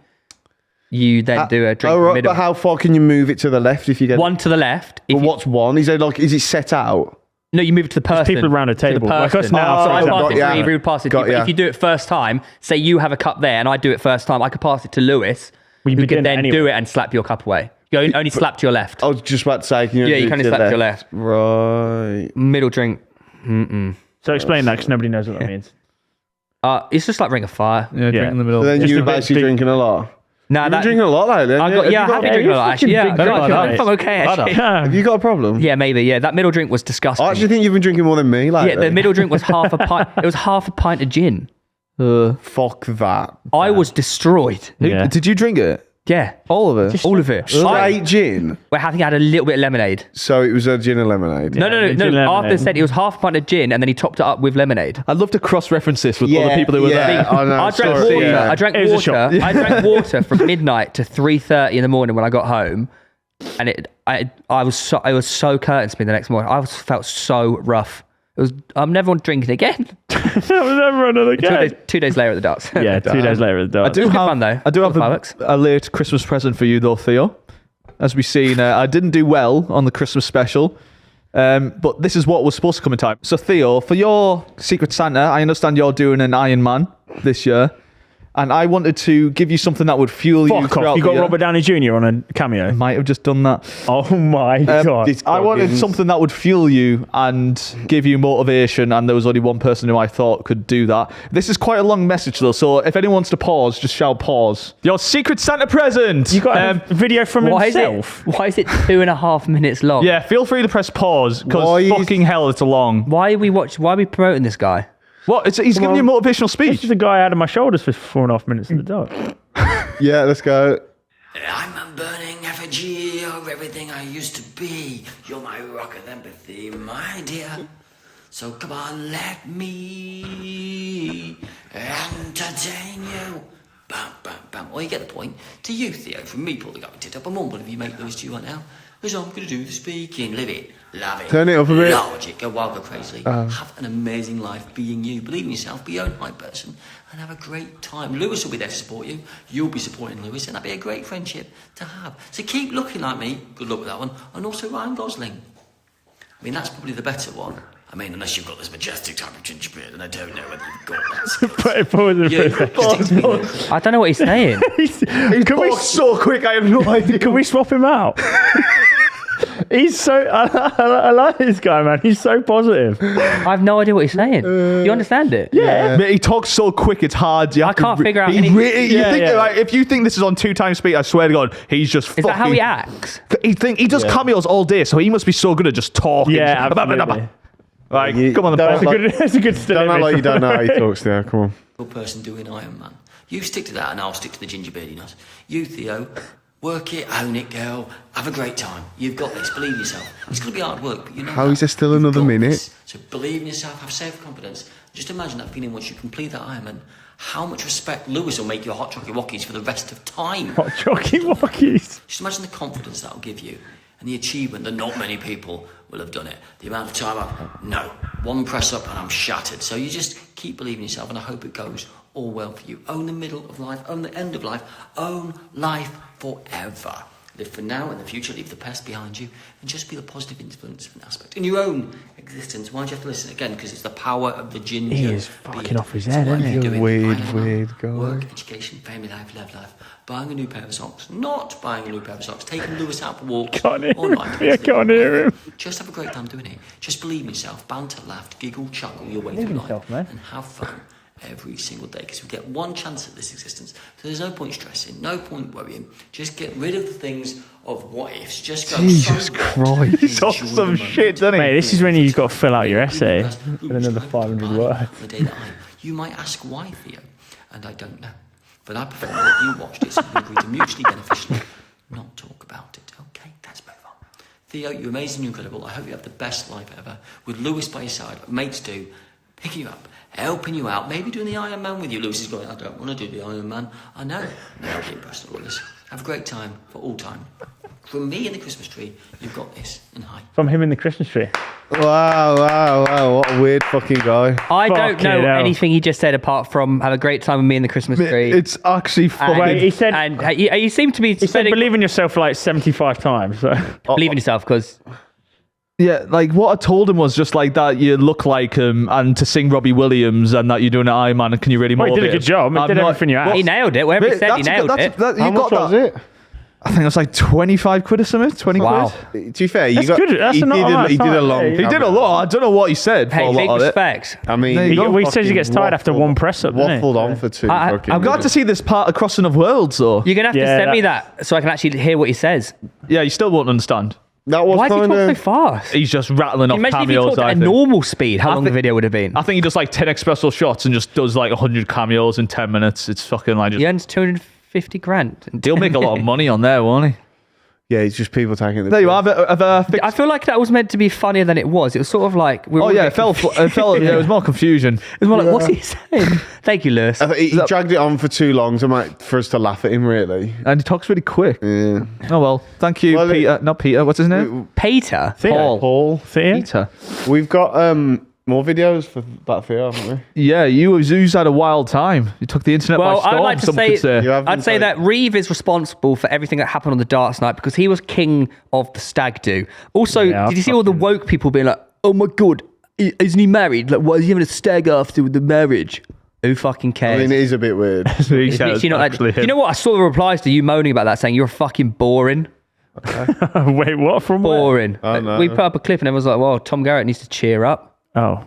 you then do a drink Oh, in the right, middle. but how far can you move it to the left if you get One to the left. If But you- what's one? Is it set out? No, you move it to the person. people around a to the table, like us person. now, So for I example. pass it to Got ya. Reeve, Reeve would pass it to Got you. But ya. if you do it first time, say you have a cup there and I do it first time, I could pass it to Lewis, Well, you'd who be doing could it then anyway. do it and slap your cup away. You only slap to your left. I was just about to say, can you Yeah, do you it can only to the slap to your left. Right. Middle drink. So explain that, because nobody knows what that means. It's just like Ring of Fire. Yeah, drink in the middle. So then Just you a were bit basically big- drinking a lot. Nah, You've been that drinking a lot lately. I haven't you? have been drinking a lot actually. Yeah, I'm okay actually. Have you got a problem? Yeah, maybe. Yeah, that middle drink was disgusting. I actually think you've been drinking more than me lately. Yeah, the middle drink was half a pint. It was half a pint of gin. Fuck that. I was destroyed. Yeah. Did you drink it? Yeah, All of it? all of it. Straight gin. I think I had a little bit of lemonade. So it was a gin and lemonade. No. gin Arthur lemonade. said it was half a pint of gin and then he topped it up with lemonade. I'd love to cross-reference this with Yeah, other people who were yeah. there. I know, I drank sorry, water. yeah. I drank It was a water. shot. I drank water from midnight to 3:30 in the morning when I got home, and I was so curtains to me the next morning. Felt so rough. I'm never drinking again. That was never another game. 2 days later at the darts. Yeah, 2 days later at the dark. It was good fun, though. I do have Fireworks. a late Christmas present for you, though, Theo. As we've seen, I didn't do well on the Christmas special, but this is what was supposed to come in time. So, Theo, for your Secret Santa, I understand you're doing an Iron Man this year, and I wanted to give you something that would fuel you Fuck throughout off. You the got year. Robert Downey Jr. on a cameo. Might have just done that. Oh my God. this- I wanted Goggins. something that would fuel you and give you motivation, and there was only one person who I thought could do that. This is quite a long message, though, so if anyone wants to pause, just shout pause. Your Secret Santa present! You got a video from Why himself. is it 2.5 minutes long? Yeah, feel free to press pause, Why because is- fucking hell, it's a long. Why are we promoting this guy? What? He's giving you a motivational This speech. is the guy out of my shoulders for 4.5 minutes in the dark. Yeah, let's go. I'm a burning effigy of everything I used to be. You're my rock of empathy, my dear. So come on, let me entertain you. Bam, bam, bam. Well, you get the point. To you, Theo, from me, Paul, the guy tit up. I'm on, whatever you make those two right now. Because I'm going to do the speaking. Live it. Love it. Turn it up a bit. Large it. Go wild, go crazy. Have an amazing life being you. Believe in yourself. Be your own hype person. And have a great time. Lewis will be there to support you. You'll be supporting Lewis. And that'll be a great friendship to have. So keep looking like me. Good luck with that one. And also Ryan Gosling. I mean, that's probably the better one. I mean, unless you've got this majestic type of gingerbread, and I don't know whether you've got that. Put it forward in Yeah, a second. I don't know what he's saying. Can we so quick, I have no idea. Can we swap him out? He's so. I like this guy, man. He's so positive. I have no idea what he's saying. You understand it? Yeah. Mate, he talks so quick, it's hard. I can't figure out He anything. If you think this is on 2 times speed, I swear to God, he's just Is fucking... that how he acts? He does cameos all day, so he must be so good at just talking. Yeah, absolutely. Like, You- come on, the don't pod. like- That's a good still Don't act image. like you don't know how he talks there. Come on. Good person doing Iron Man. You stick to that and I'll stick to the gingerbeardiness. You, Theo, work it, own it, girl. Have a great time. You've got this. Believe in yourself. It's going to be hard work, but you know How that. is there still You've another got minute? this. So believe in yourself. Have self-confidence. Just imagine that feeling once you complete that Ironman. How much respect Lewis will make your hot chocolate wokkies for the rest of time. Hot jockey walkies. Just imagine the confidence that'll give you. and the achievement that not many people will have done it. The amount of time no, one press up and I'm shattered. So you just keep believing in yourself, and I hope it goes all well for you. Own the middle of life, own the end of life, own life forever. Live for now and the future, leave the past behind you, and just be the positive influence and aspect in your own existence. Why do you have to listen again? Because it's the power of the ginger. He is fucking off his head, What isn't are you he? doing? Weird guy. Work, education, family life, love life. Buying a new pair of socks. Not buying a new pair of socks. Taking Lewis out for walks. Can't hear All him. night. Yeah, can't hear him. Just have a great time doing it. Just believe in yourself. Banter, laugh, giggle, chuckle your way Believe through in life. yourself, man. And have fun every single day, because we get one chance at this existence. So there's no point stressing, no point worrying. Just get rid of the things of what ifs. Just go. Jesus Christ. He's on some shit, doesn't he? Mate, this is when you've got to fill out your essay in another 500 words. The day that you might ask why, Theo, and I don't know. But I prefer that you watched it so we agree to mutually beneficially not talk about it. Okay, let's move on. Theo, you're amazing, you're incredible. I hope you have the best life ever. With Lewis by your side, like mates do, picking you up, helping you out, maybe doing the Iron Man with you. Lewis is going, I don't want to do the Iron Man. I know. Now get personal, Lewis. Have a great time for all time. From me and the Christmas tree, you've got this, and hi. From him in the Christmas tree. Wow. What a weird fucking guy. I don't Fucking know hell. anything he just said apart from have a great time with me in the Christmas tree. It's actually fucking. Wait, he said And you seem to be he said believe in yourself like 75 times. So. believe in yourself because Yeah, like what I told him was just like that you look like him and to sing Robbie Williams and that you're doing an Iron Man and can you really Well, he motivate did a good him? job. He I'm did not- everything you asked. he nailed it. Whatever he said, he nailed it. How you much got was that. it? I think it was like 25 quid or something. 20 Wow. quid. To be fair, you That's got. good. That's he not did a a, bad he did a time. long. He He did a lot. I don't know what he said for Hey, a big lot of it. respect. I mean, There you go. Well, he says he gets tired after waffled- one press up, doesn't he? Waffled on for two. fucking I'm glad to minutes. see this part of Crossing of Worlds though. You're gonna have to Yeah, send me that so I can actually hear what he says. Yeah, you still won't understand. That was Why does he kind talk so of. fast? He's just rattling off Imagine if he cameos. talked I at a think. normal speed. How I long the think- video would have been? I think he does like 10 espresso shots and just does like 100 cameos in 10 minutes. It's fucking like just. He earns 250 grand. He'll make a lot of money on there, won't he? Yeah, it's just people taking the. There you are. I feel like that was meant to be funnier than it was. It was sort of like we were Oh all yeah, a it bit fell. It fell. Yeah, it was more confusion. It was more like, what's he saying? Thank you, Lewis. He dragged it on for too long for us to laugh at him, really. And he talks really quick. Yeah. Oh well, thank you, Well, Peter. Not Peter. What's his name? Peter. Paul. Theo? Peter. We've got more videos for that Theo, haven't we? Yeah, you had a wild time. You took the internet Well, by storm. I'd like to some say, could say. You have I'd been say told- that Reeve is responsible for everything that happened on the darts night because he was king of the stag-do. Also, Yeah, did you see all the woke people being like, oh my God, isn't he married? Like, why is he having a stag after with the marriage? Who fucking I cares? mean, it is a bit weird. It's literally not that. You know what? I saw the replies to you moaning about that, saying you're fucking boring. Wait, what? From where? Boring. Oh, no. We put up a clip and everyone's like, well, Tom Garratt needs to cheer up. Oh.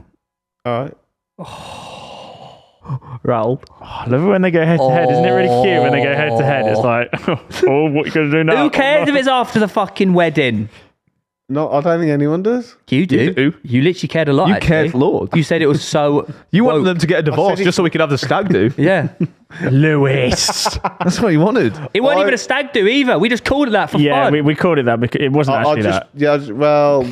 All right. Raoul. I love it when they go head to head. Isn't it really cute when they go head to head? It's like, oh, what you going to do now? Who cares if it's after the fucking wedding? No, I don't think anyone does. You do. You do. You literally cared a lot. You actually. cared loads. You said it was so. You wanted woke. them to get a divorce said just so we could have the stag do. Yeah. Lewis. That's what you wanted. It wasn't I- even a stag do either. We just called it that for yeah, fun. we called it that because it wasn't actually that. Well,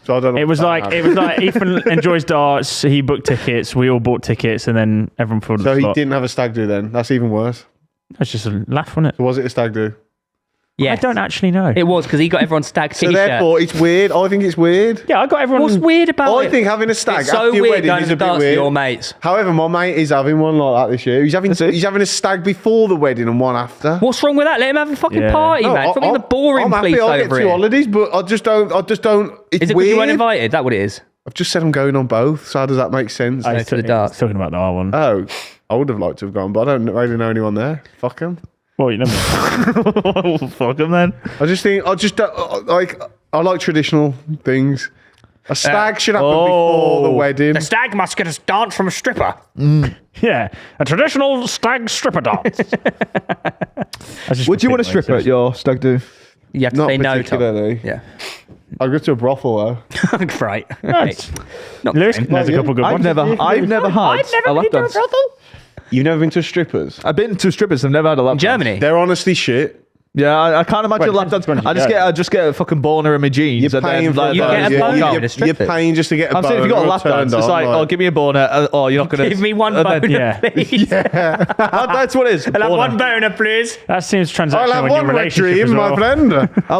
so I don't know. It was like Ethan enjoys darts. He booked tickets. We all bought tickets, and then everyone filled So the he slot. didn't have a stag do then. That's even worse. That's just a laugh, wasn't it? So was it a stag do? Yes. I don't actually know. It was because he got everyone's stag So t-shirt. therefore, it's weird. I think it's weird. Yeah, I got everyone. What's weird about I it? think having a stag It's so after your weird wedding going is to a bit dance with weird. your mates. However, my mate is having one like that this year. He's having a stag before the wedding and one after. What's wrong with that? Let him have a fucking Yeah. party, No, man. Stop being the boring I'm happy police I'll get over two here. holidays, but I just don't. It's Is it because weird. you weren't invited? Is that what it is? I've just said I'm going on both. So how does that make sense? I- to the darts. Talking about the R one. Oh, I would have liked to have gone, but I don't really know anyone there. Fuck them. Well, you never. Fuck him then. I just think I like traditional things. A stag should happen before the wedding. The stag must get a dance from a stripper. Yeah, a traditional stag stripper dance. Would you want a stripper at your stag do? You have to Not say no, Tom. particularly. Yeah. I'd go to a brothel though. Right. Right. Not Lewis saying. has a couple good I've ones. never had a lap dance. You've never been to strippers? I've been to strippers. I've never had a lap In dance. Germany. They're honestly shit. Yeah, I can't imagine lap dance. I just get a fucking boner in my jeans. You're paying for You get a boner in a You're strip club. paying just to get a I'm boner. saying if you got a lap turned dance, it's on, like, give me a boner. You're not going to... Give me one boner, please. That's what it is. I'll have one boner, please. That seems I'll transactional have in your one wet relationship dream, as well. my friend.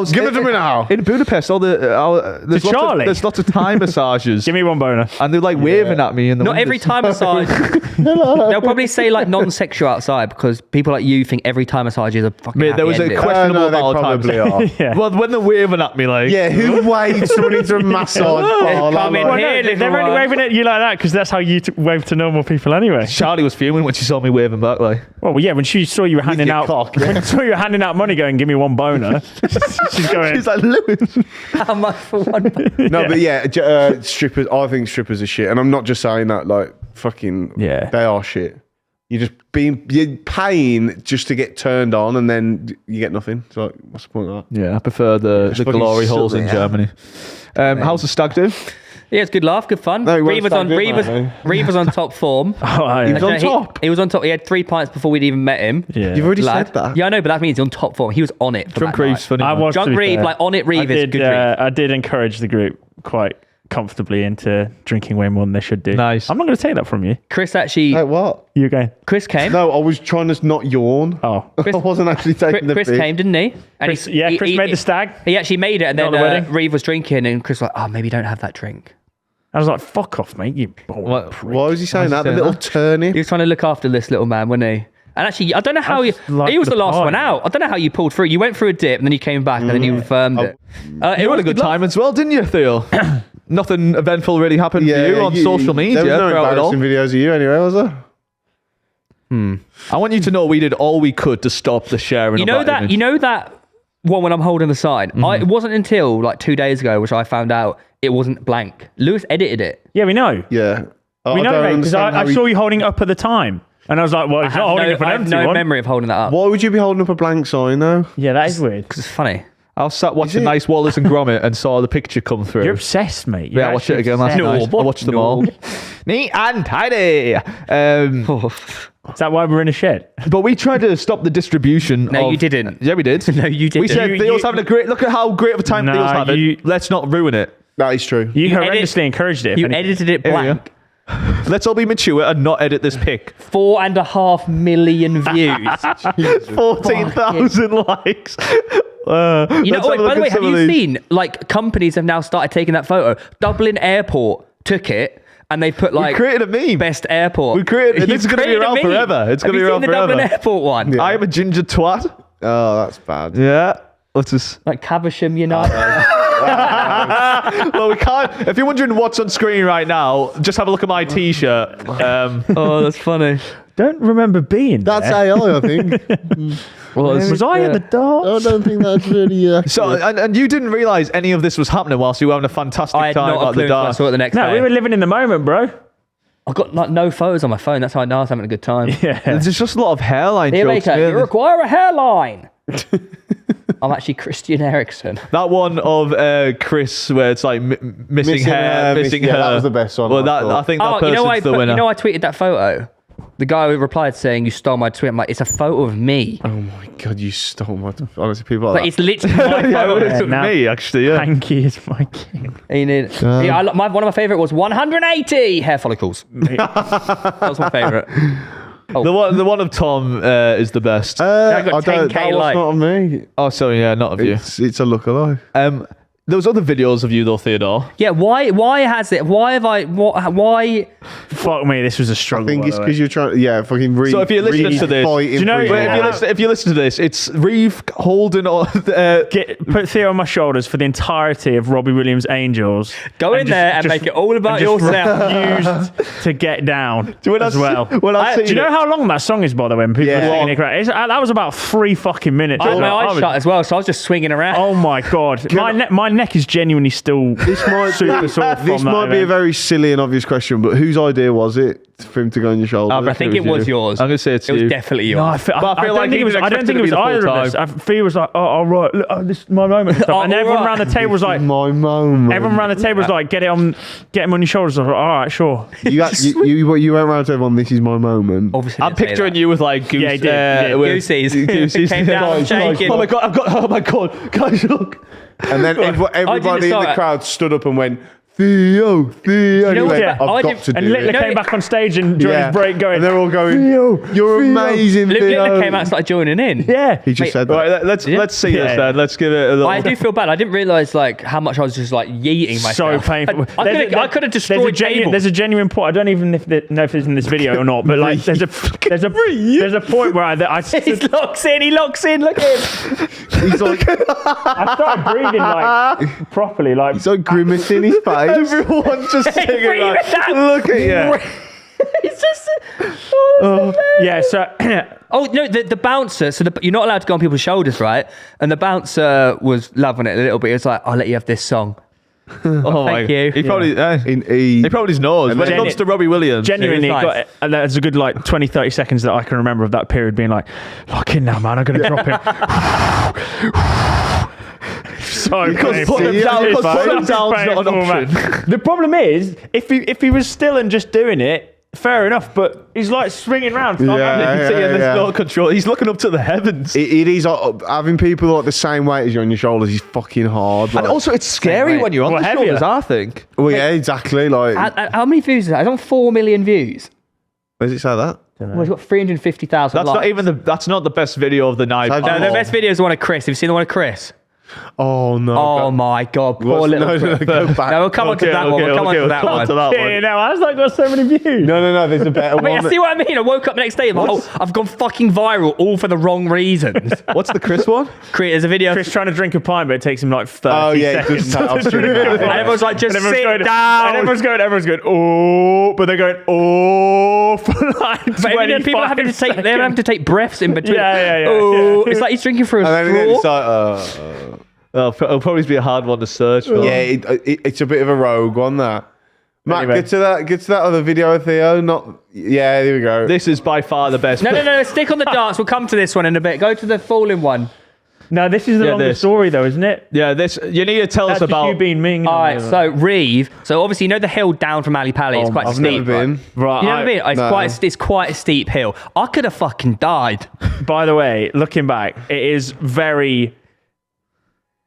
Give Give it to me now. In Budapest, there's Charlie? there's lots of Thai massages. Give me one boner. And they're like waving at me in the Not every windows. Thai massage. They'll probably say like non-sexual outside because people like you think every Thai massage is a fucking Mate, there was happy a ending. questionable No, they amount of times. probably are. Yeah. Well, when they're waving at me, like... Yeah, who waves someone into a massage bar? Come in Well, here, no, little they're only one. waving at you like that because that's how you wave to normal people anyway. Charlie was fuming when she saw me waving back, like... Well, yeah, when she saw you were handing your out, cock, when she saw you were handing out money, going, "Give me one boner." She's going. She's like, Lewis. How much for one? No, but yeah, strippers. I think strippers are shit, and I'm not just saying that. Like, fucking, Yeah. they are shit. You're paying just to get turned on, and then you get nothing. So, like, what's the point of that? Yeah, I prefer the fucking glory holes in something, Germany. How's the stag do? Yeah, it's good laugh, good fun. No, he Reeve was won't on stag do, mate. Reeve was on top form. Oh, yeah. He was on top. He was on top. He had 3 pints before we'd even met him. Yeah. You've already Lad. said that. Yeah, I know, but that means he's on top form. He was on it. For Drunk that Reeve's night. funny. I man. was Drunk to be Reeve, fair. like on it. Reeve I is did, good. Reeve. I did encourage the group quite comfortably into drinking way more than they should do. Nice. I'm not going to take that from you. Chris actually. Hey, what? You again? Chris came. No, I was trying to not yawn. Oh, I wasn't actually taking the Chris piss. came, didn't he? And Chris, Chris made the stag. He actually made it, and Not then the wedding? Reeve was drinking, and Chris was like, "Oh, maybe don't have that drink." I was like, "Fuck off, mate! You What? Why was he saying that? The saying little that? turning. He was trying to look after this little man, wasn't he? And actually, I don't know how just like he was the the last party. one out. I don't know how you pulled through. You went through a dip, and then you came back, and then you confirmed it. You It had was a good luck. time as well, didn't you, Theo? Nothing eventful really happened for you on social media There was no throughout it all. embarrassing videos of you anyway, was there? I want you to know we did all we could to stop the sharing You of know that. image. You know that one when I'm holding the sign. It wasn't until like 2 days ago, which I found out it wasn't blank. Lewis edited it. Yeah, we know. Yeah. We know, mate, because I saw you holding it up at the time, and I was like, "Well, he's not holding up an I have empty no one." memory of holding that up Why would you be holding up a blank sign though? Yeah, that is weird. because it's funny. I was sat watching it? Nice Wallace and Gromit and saw the picture come through. You're obsessed, mate. You're Yeah, I watched it actually again last obsessed. night. I watched them all. Neat and tidy. Is that why we're in a shed? But we tried to stop the distribution. No, of- you didn't. Yeah, we did. No, you We didn't. said You- Theo's you- having a great. Look at how great of a time Nah, Theo's having. you- Let's not ruin it. That is true. You edit- horrendously encouraged it. if You anything. edited it Here we blank. Let's all be mature and not edit this pic. 4.5 million views. 14,000 likes. You know, wait, by the way, have you seen like companies have now started taking that photo? Dublin Airport took it and they put like created a meme. best airport. We created- You this is gonna be created a around meme. forever. It's gonna Have be you around seen the Dublin forever. Airport one? I am a ginger twat. Oh, that's bad. Yeah. Let's just. Like Caversham United. Well, we can't. If you're wondering what's on screen right now, just have a look at my T-shirt. Oh, that's funny. Don't remember being That's there. AI, I think. Was I at the darts? I don't think that's really. So, and you didn't realise any of this was happening whilst you were having a fantastic I had time not a at clue the until I dark. saw it the next No, day. we were living in the moment, bro. I've got like no photos on my phone. That's how I know I was having a good time. Yeah. There's just a lot of hairline Here jokes. later, you man. require a hairline. I'm actually Christian Eriksen. That one of Chris, where it's like missing hair, missing yeah, hair. that was the best one. Well, I thought. I think that Oh, person's the winner. you know I tweeted that photo? The guy who replied saying you stole my tweet. I'm like, it's a photo of me. Oh my god, you stole my. Honestly, people are Like, like it's literally my yeah, photo. it's now- me actually. Yeah. Hanky is my king. You need, yeah, one of my favourite was 180 hair follicles. That was my favourite. The one of Tom is the best. I got I don't. 10K That was likes. not of me. Oh, sorry, yeah, not of you. It's a lookalike. There was other videos of you though, Theodore. Yeah, why has it? Why have I? Why? Fuck me, this was a I struggle. think by it's the way. because you're trying. Yeah, fucking read. So if you're listening to this- do you know- Wait, if you listen to this, it's Reeve holding on. Put Theo on my shoulders for the entirety of Robbie Williams' Angels. Go in there and make it all about yourself. Used to get down When I as see- well. when I see do you know it- how long that song is, by the way? When people Yeah. are singing it correct? That was about 3 fucking minutes. I had my I eyes was- shut as well, so I was just swinging around. Oh my god, my neck is genuinely still This might super sore from This that might be a event. very silly and obvious question, but whose idea was it for him to go on your shoulder? I think it was yours. I'm gonna say it's It was you. definitely yours. No, I feel But like he was I don't expected think to it was be the either full of us. Theo was like, oh, right, look, this is my moment. And, stuff. Oh, And everyone all around the table was like, my moment. everyone around the table was like, get him on your shoulders. I was like, all right, sure. You went round to everyone. This is my moment. Obviously, I'm picturing you with like goose, Yeah, he did. with Goosies. goosies. Came down shaking. Oh my god! Oh my god! Guys, look. And then everybody in the start- crowd stood up and went, Theo. know He what? went, Yeah. I've I got did- to do And it. Littler came back on stage and during his break going, and they're all going, Theo, you're amazing, Theo. Littler came out and started joining in. yeah. He just Mate, said that. Right, let's see this Yeah. then. Let's give it a little. I do feel bad. I didn't realise like how much I was just like yeeting So myself. painful. I could have destroyed tables. There's a genuine point. I don't even know if it's in this video or not, but like there's a point where He locks in. Look at him. He's like, I started breathing like properly, like he's like grimacing his face. Everyone just singing like, Breathing look at you. It's just. yeah. So Oh no, the bouncer. So you're not allowed to go on people's shoulders, right? And the bouncer was loving it a little bit. He was like, "I'll let you have this song." Oh Thank my. you. He probably. He probably knows. When it comes to Robbie Williams, genuinely, It was nice. and there's a good like 20-30 seconds that I can remember of that period being like, "Lock in now, man. I'm gonna drop him." So painful. put them down- It's put them so down's not an painful, option. man. The problem is, if he was still and just doing it, fair enough. But he's like swinging around. So Yeah. you can see yeah, there's yeah. no control. He's looking up to the heavens. It is having people like the same weight as you on your shoulders is fucking hard. And like- also, it's scary weight. when you're on Well, the heavier. shoulders, I think. well, yeah, exactly. Like, How many views is that? It's on 4 million views. does it say that? Well, it's got 350,000 That's likes. not even that's not the best video of the night. So- No, the best video is the one of Chris. Have you seen the one of Chris? Oh no! Oh my god, poor What's- little. no, go back. No, we'll come on to that one. We'll come on to that one. Yeah, no, how's that got so many views? No. There's a better I mean, one. see what I mean? I woke up the next day and I've gone fucking viral all for the wrong reasons. What's the Chris one? There's a video. Chris trying to drink a pint, but it takes him like 30 Oh, yeah, it seconds. doesn't take off during the And everyone's like, just And everyone's sit going, down. And everyone's going, oh, but they're going, oh, for like But even then, people are having to take, they're having to take breaths in between. Yeah. Oh, it's like he's drinking through a and then it's straw. like, It'll probably be a hard one to search. For. yeah, it's a bit of a rogue one that. Matt, Anyway. get to that other video of Theo. Yeah, here we go. This is by far the best. No. Stick on the dance. We'll come to this one in a bit. Go to the falling one. No, this is the Yeah, longest this. story, though, isn't it? Yeah, this you need to tell That's us just about. you being mean. All right, so Reeve. So obviously, you know the hill down from Ali Pali. It's quite I've steep. never been. Right. You know what I mean? No. It's quite a steep hill. I could have fucking died. By the way, looking back, it is very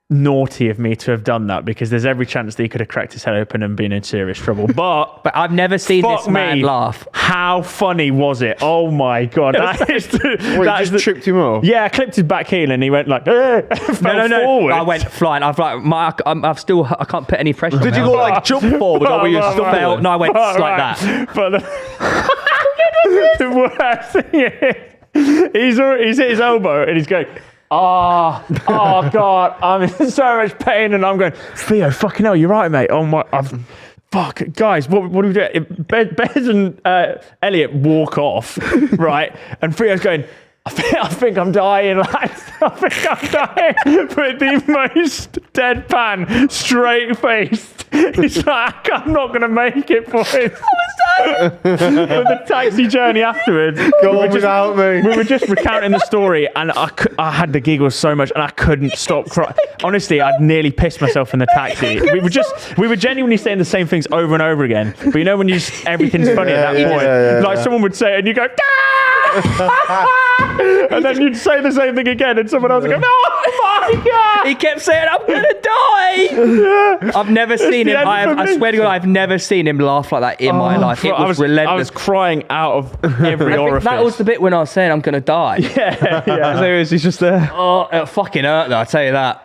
naughty of me to have done that because there's every chance that he could have cracked his head open and been in serious trouble. But But I've never seen fuck this man me, laugh. how funny was it? Oh my god, that is Wait, that is just tripped him off. Yeah, I clipped his back heel and he went like, fell No. forward. I went flying. I've like, I can't put any pressure. Did you go like jump forward or were you Right, right, stumbling? No, I went Right, like right. that. But the worst thing is, he's hit his elbow and he's going, oh God, I'm in so much pain. And I'm going, Theo, fucking hell, you're right, mate. Oh my, fuck, guys, what do we do? Bez and Elliot walk off, right? And Theo's going, I think I'm dying, lads. I think I'm dying. But the most deadpan, straight-faced. He's like, I'm not going to make it, boys. But the taxi journey afterwards. Go on without me. We were just recounting the story, and I had the giggles so much, and I couldn't stop crying. Honestly, I'd nearly pissed myself in the taxi. We were genuinely saying the same things over and over again. But you know when everything's funny at that point, like someone would say it, and you go, and then you'd say the same thing again, and someone else would go, oh my God! He kept saying, I'm gonna die. I've never seen the him. end for I me. swear to God, I've never seen him laugh like that in my life. It I was was relentless. crying out of every I think orifice. that was the bit when I was saying I'm gonna die. yeah. There he is, he's just there. Oh, it fucking hurt though. I tell you that.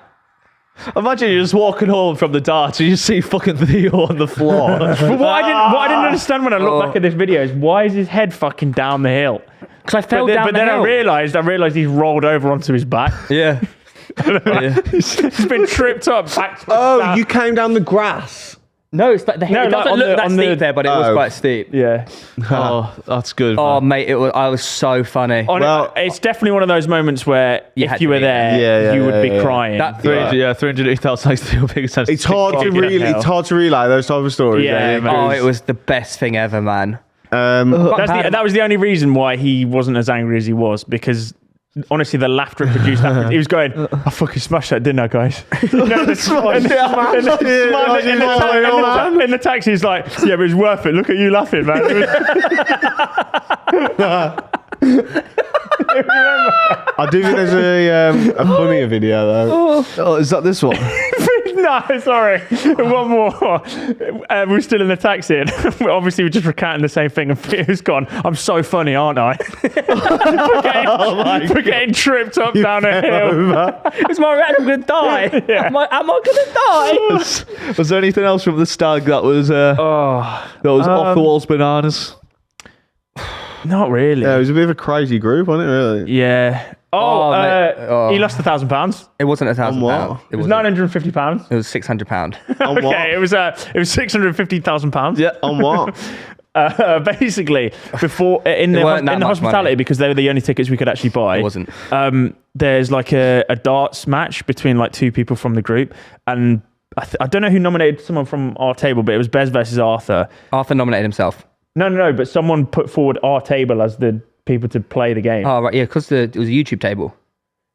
Imagine you're just walking home from the darts and you see fucking Theo on the floor. But what I didn't understand when I look back at this video is why is his head fucking down the hill? Because I fell down But the then hill. I realised he's rolled over onto his back. Yeah. Yeah. He's been tripped up back to Oh, you came down the grass. No, it's like the hill. No, It like doesn't on look the- that on steep the- there, but it was Oh. quite steep. Yeah. Oh, that's good. Oh, man. mate, I was so funny. Well, It's definitely one of those moments where had if you to were be there, there. you would be Yeah. crying. That 380,000 likes Theo big sense. It's hard to fucking relay. hell. It's hard to relay those type of stories. Yeah, eh, man. Oh, because- it was the best thing ever, man. That was the only reason why he wasn't as angry as he was, because honestly, the laughter it produced. He was going, "I fucking smashed that, didn't I, guys?" In the taxi, he's like, "Yeah, but it was worth it. Look at you laughing, man." I do think there's a funnier video though. Oh, is that this one? No, sorry. One more. We're still in the taxi, and obviously we're just recounting the same thing, and Theo's gone, "I'm so funny, aren't I?" for getting tripped up down a hill. It's my reaction. I'm going to die. Yeah. Am I going to die? Was there anything else from the stag that was off the walls bananas? Not really. Yeah, it was a bit of a crazy group, wasn't it? Really? Yeah. He lost £1,000. It wasn't £1,000. what? It was £950. It was £600. On what? Okay, it was £650,000. Yeah. On what? Basically, before in the weren't that much hospitality, money. because they were the only tickets we could actually buy. It wasn't. There's like a darts match between like two people from the group, and I don't know who nominated someone from our table, but it was Bez versus Arthur. Arthur nominated himself. No, but someone put forward our table as the people to play the game. Oh, right. Yeah, because it was a YouTube table.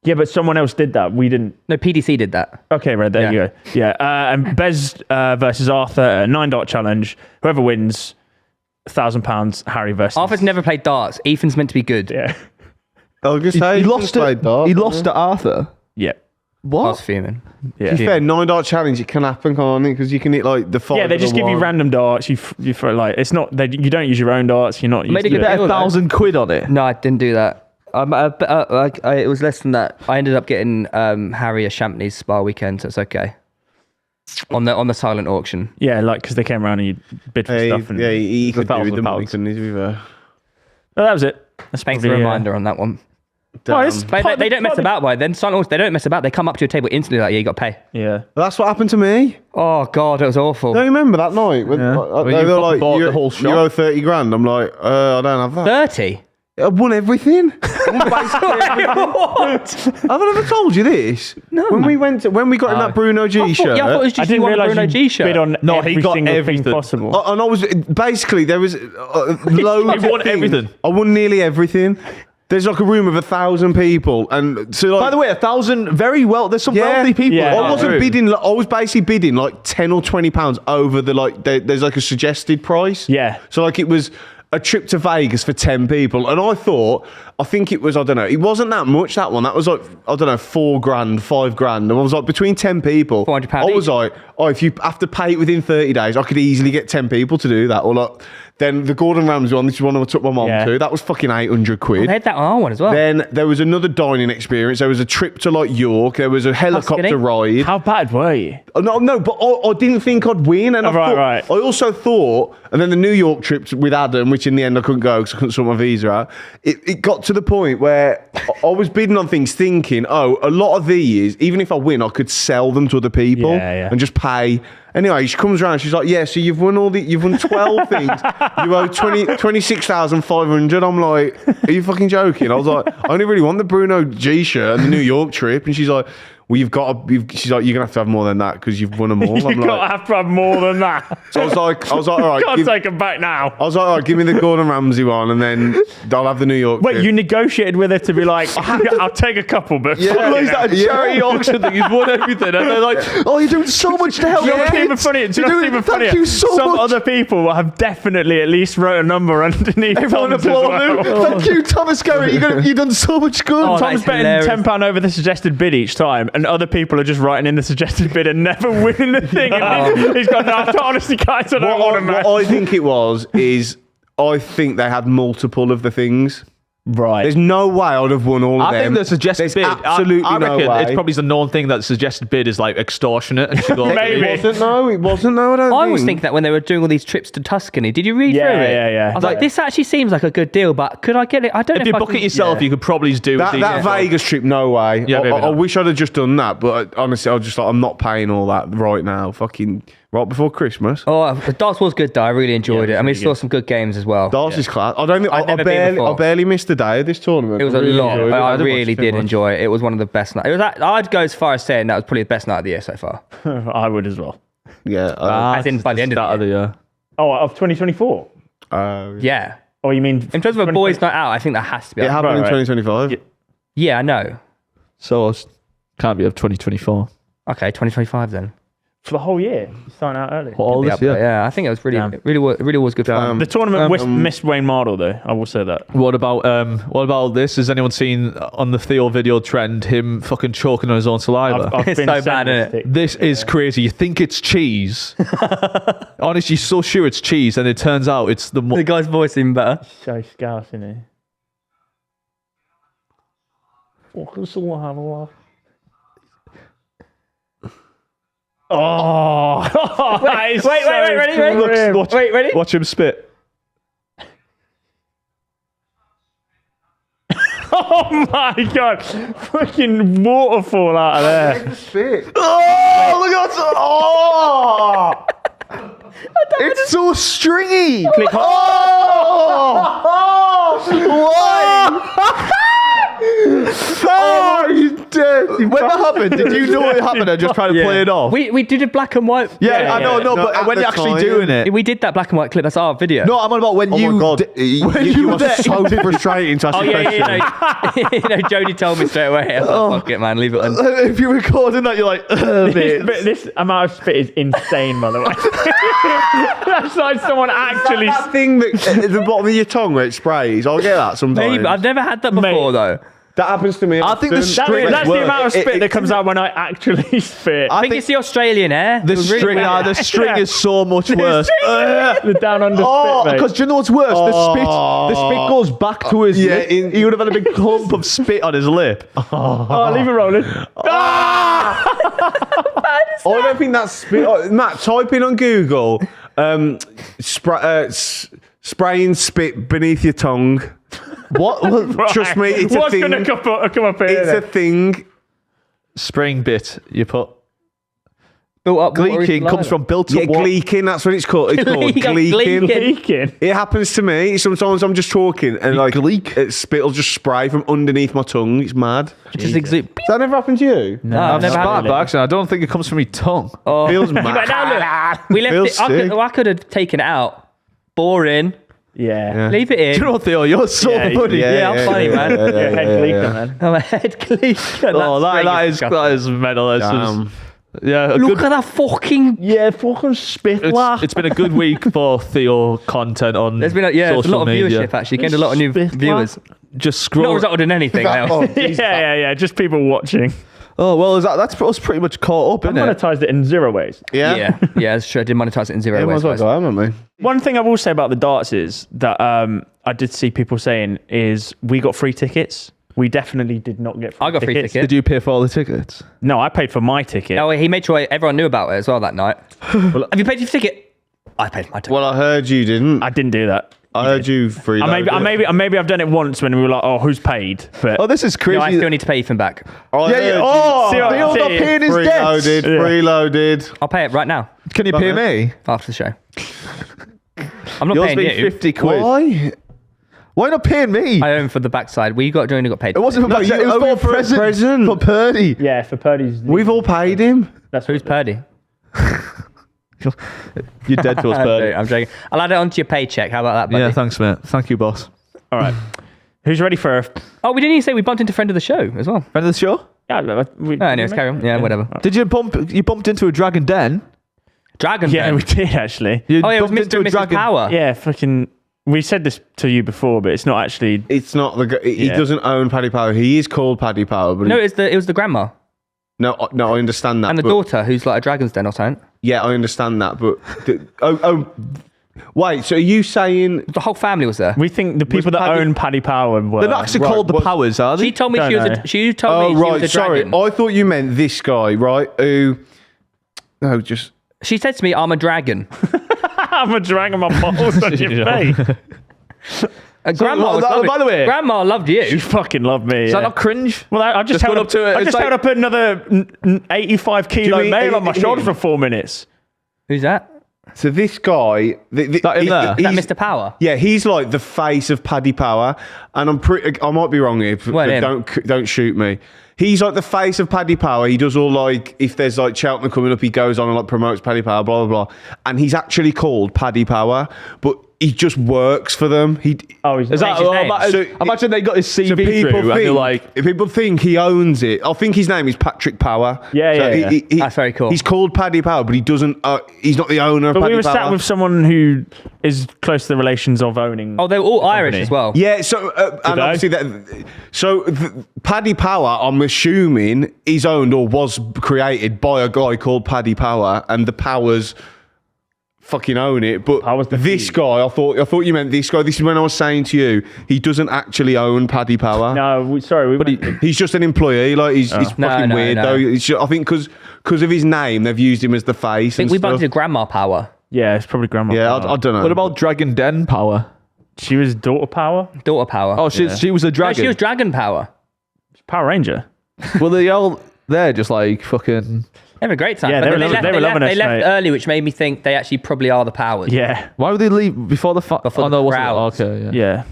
Yeah, but someone else did that. We didn't. No, PDC did that. Okay, right, there you go. Yeah, and Bez versus Arthur, a 9-dart challenge. Whoever wins, £1,000. Harry versus... Arthur's never played darts. Ethan's meant to be good. Yeah. I was gonna say He lost it. He lost to Arthur. Yeah. I was What? fuming. Yeah. To be fair, 9-dart challenge, it can happen, can't it? Because you can hit like the 5. Yeah, they just give you random darts. You throw like, it's not, you don't use your own darts. You're not Made used a to good it. deal. £1,000 on it. No, I didn't do that. It was less than that. I ended up getting Harry a Champneys spa weekend, so it's okay. On the silent auction. Yeah, like, because they came around and you bid for stuff. And, he could do with the £1,000. money, couldn't he, to be fair? Oh, that was it. That's Thanks for the probably, reminder on that one. Well, it's But part they of the- don't mess about, by then. Silent auction, they don't mess about. They come up to your table instantly like, yeah, you got to pay. Yeah. That's what happened to me. Oh, God, it was awful. Don't you remember that night? When, Yeah. they When you were like, bought you, the whole you shop. owe 30 grand. I'm like, I don't have that. 30? I won everything. I won basically everything. What? Have I ever told you this? No. When we got in that Bruno G shirt. Yeah, I thought it was I just didn't you on realise Bruno you G shirt. bid on No, every he got single everything. thing possible. And I was basically there was loads. He won of things. everything. I won nearly everything. There's like a room of 1,000 people, and so like. By the way, 1,000, very well. There's some Yeah. wealthy people. Yeah. in I that wasn't room. bidding. I was basically bidding like 10 or 20 pounds over the like. There's like a suggested price. Yeah. So like it was a trip to Vegas for 10 people, and I think it was, I don't know, it wasn't that much, that one. That was like, I don't know, 4 grand, 5 grand. And I was like, between 10 people, £400 I was each. like, if you have to pay it within 30 days, I could easily get 10 people to do that. Or like, then the Gordon Ramsay one, this is one I took my mom Yeah. to. That was fucking 800 quid. They had that on our one as well. Then there was another dining experience. There was a trip to like York. There was a helicopter Tuscany? ride. How bad were you? No, but I didn't think I'd win. And Right. I also thought, and then the New York trip with Adam, which in the end I couldn't go because I couldn't sort my visa out. It got to the point where I was bidding on things thinking, a lot of these, even if I win, I could sell them to other people Yeah. and just pay. Anyway, she comes around. She's like, "Yeah, so you've won 12 things. You owe 26,500." I'm like, "Are you fucking joking?" I was like, "I only really want the Bruno G shirt and the New York trip." And she's like, "Well, she's like, "You're gonna have to have more than that because you've won them all." I'm You've got to like, have to have more than that. so I was like, "All right, Can't take them back now. I was like, all right, give me the Gordon Ramsay one, and then I'll have the New York." Wait, trip." you negotiated with her to be like, I'll take a couple, but Yeah. fucking Is that a hell. charity auction thing? He's won everything. And they're like, oh, you're doing so much to help Do you know what's kids. even funny? Do you know what's even funnier? Thank you so Some much. other people have definitely at least wrote a number underneath. Everyone Tom's as applaud him. well. Thank you, Thomas Garratt. You've done so much good. Oh, Tom's that's betting hilarious. £10 over the suggested bid each time, and other people are just writing in the suggested bid and never winning the thing. And he's gone, no, honestly, guys, I don't want to match. What I think it was is I think they had multiple of the things. Right. There's no way I'd have won all of I them. think the suggested There's bid. absolutely I no reckon way. it's probably the known thing that the suggested bid is like extortionate. And she goes, Maybe. It wasn't. No, I don't I think. always think that when they were doing all these trips to Tuscany. Did you read Yeah, through it? yeah. I was like, this actually seems like a good deal, but could I get it? I don't know If you I book can- it yourself, you could probably just do that these- Vegas trip, no way. Yeah, maybe I not. wish I'd have just done that, but honestly, I was just like, I'm not paying all that right now. Fucking right before Christmas. Oh, the darts was good though. I really enjoyed it. I mean, really saw some good games as well. Darts is class. I don't think I'd never been before. I barely missed a day of this tournament. It was I a really lot. enjoyed it. I didn't watch really too did much. enjoy it. It was one of the best nights. I'd go as far as saying that was probably the best night of the year so far. I would as well. Yeah. As in by the end of the start of the year. Oh, of 2024? Yeah. Or you mean In terms of a boys' night out, I think that has to be. It up. happened in Right. 2025. Yeah, I know. So can't be of 2024. Okay, 2025 then. for the whole year? You're starting out early. All Be this, up there. yeah. Yeah, I think it was really, Damn. it really was good fun. The tournament missed Wayne Mardle though. I will say that. What about this? Has anyone seen on the Theo video trend him fucking choking on his own saliva? I've It's been so sent bad, this isn't it? pic. This is crazy. You think it's cheese. Honestly, you're so sure it's cheese, and it turns out it's the The guy's voice even better. So scarce, isn't he? Fucking saliva. Oh, Wait, ready? Ready? Watch him spit. Oh my god! Fucking waterfall out of there. Spit. Oh, look at that! Oh, it's so stringy. Click Why? Oh, you dirty. When that happened, did you know what happened and just try to play it off? We did a black and white. Yeah, I know, No, but at when the you're actually time. doing it. We did that black and white clip. That's our video. No, I'm on about when Oh you. my god, when you were were there. so frustrating to ask Oh a yeah, question. you know, Jodie told me straight away. I was like, fuck it, man, leave it on. If you're recording that, you're like, This amount of spit is insane, by the way. That's like someone actually. That thing that at the bottom of your tongue where it sprays, I'll get that sometimes. Maybe, I've never had that before though. That happens to me. I think the often. string- That's the work. amount of spit It- that comes out when I actually spit. I think it's the Australian air. the It was really string, weird. the string is so much worse. The down under Oh, spit, mate. because do you know what's worse? The spit goes back to his Yeah, lip. in- He would have had a big clump of spit on his lip. Oh, leave it rolling. I don't think that's spit. Oh, Matt, type in on Google spraying spit beneath your tongue. What? Trust me, it's What's a thing. going to come up here? It's a then? thing. Spring bit you put. Built up watery Gleeking saliva. comes from built Yeah, up water. gleeking, that's what it's called. It's called Gleeking. gleeking. Leaking. It happens to me. Sometimes I'm just talking and like spit will just spray from underneath my tongue. It's mad. Just exude. Does that never happen to you? No, I've never had Spat it. by accident. I don't think it comes from your tongue. Oh. Feels But mad. now look, we left Feels it. sick. I could have taken it out. Boring. Yeah. Leave it in. Do you know what, Theo? You're so Yeah, funny. Yeah, I'm funny, man. Yeah, head leaker, man. I'm a head gleeker. Oh, that is mental. It's Damn. just- yeah, a Look good, at that fucking. Yeah, fucking spit. it's been a good week for Theo content on There's been there's a social lot of media. viewership actually. Gained a lot of new Spit viewers. Just Not scroll. resulted in anything. else. Yeah. Just people watching. Oh well, that's us pretty much caught up, I isn't it? monetized it in 0 ways. Yeah, that's true. I did monetize it in zero Yeah, ways. might as well guys. go home, haven't we? One thing I will say about the darts is that I did see people saying is we got free tickets. We definitely did not get free I got free tickets. tickets. Did you pay for all the tickets? No, I paid for my ticket. Oh, he made sure everyone knew about it as well that night. Have you paid your ticket? I paid my ticket. Well, I heard you didn't. I didn't do that. I heard you freeload. Maybe I've done it once when we were like, oh, who's paid? But Oh, this is crazy. No, I still need to pay Ethan back. Oh, See what- Theo not see- paying his debts. Freeloaded, freeloaded. I'll pay it right now Can you pay me? after the show. I'm not Yours paying being you. 50 quid. Why? Why not paying me? I own for the backside. We only got paid. It wasn't for No, backside, you it was owe for him for a present. For Purdy. yeah, for Purdy's. We've all paid him. That's Who's Purdy? You're dead to us, Purdy. I'm joking. I'll add it onto your paycheck. How about that, buddy? Yeah, thanks, mate. Thank you, boss. all right. Who's ready for a? Oh, we didn't even say we bumped into friend of the show as well. Friend of the show? Yeah, Anyways, carry on. Yeah, whatever. Did you bumped into a dragon den? Dragon. Yeah, Den. we did actually. You Oh yeah, it was bumped Mr. and Mrs. Power. Yeah, fucking. We said this to you before, but it's not actually. It's not the. He Yeah. doesn't own Paddy Power. He is called Paddy Power, but No, it was the grandma no, I understand that. and the but- daughter who's like a dragon's den or something. Yeah, I understand that, but wait. So are you saying The whole family was there. We think the people that Paddy- own Paddy Power were. They're not actually Right, called the what- Powers, are they? She told me Don't she was. know. She told Oh me she right, was a sorry. dragon. I thought you meant this guy, right? Who? No, just She said to me, "I'm a dragon." I'm a dragging my balls on your Yeah. face. Grandma. Was by loving- the way- Grandma loved You you. fucking love me. Is yeah. that not cringe? Well, I just Just held going up to it, I it's just like- held up another 85 kilo mean- male on my he- shoulder for 4 minutes. Who's that? so this guy. That him there? Is that he's- Mr. Power? Yeah, he's like the face of Paddy Power, and I might be wrong here. Well, him. Don't shoot me. He's like the face of Paddy Power. He does all like if there's like Cheltenham coming up, he goes on and like promotes Paddy Power, blah blah blah. And he's actually called Paddy Power, but he just works for them. He. Oh, he's Is that, his name. imagine they got his CV So through and they're like, people think he owns it. I think his name is Patrick Power. Yeah. That's very cool. He's called Paddy Power, but he doesn't. He's not the owner of But Paddy we were Power. sat with someone who is close to the relations of owning. Oh, they were all Irish as well. Yeah, so and they? obviously Paddy Power, I'm assuming, is owned or was created by a guy called Paddy Power, and the Powers fucking own it. But Power's the this key. guy, I thought you meant this guy. This is when I was saying to you, he doesn't actually own Paddy Power. No, He's just an employee. Like he's fucking No, weird no. though. It's just, I think because of his name, they've used him as the face. I think we bumped into Grandma Power. yeah, it's probably Grandma. Yeah, Power. I don't know. what about Dragon Den Power? She was Daughter Power, Daughter Power. Oh, she was a No, dragon. she was Dragon Power. Power Ranger. Well, they all they're just like fucking. They had a great time. Yeah, But they then were loving- left, they were loving left, us, They left mate. early, which made me think they actually probably are the Powers. Yeah, Why would they leave before the Before oh, the no, it wasn't- crowds. Okay, yeah. yeah.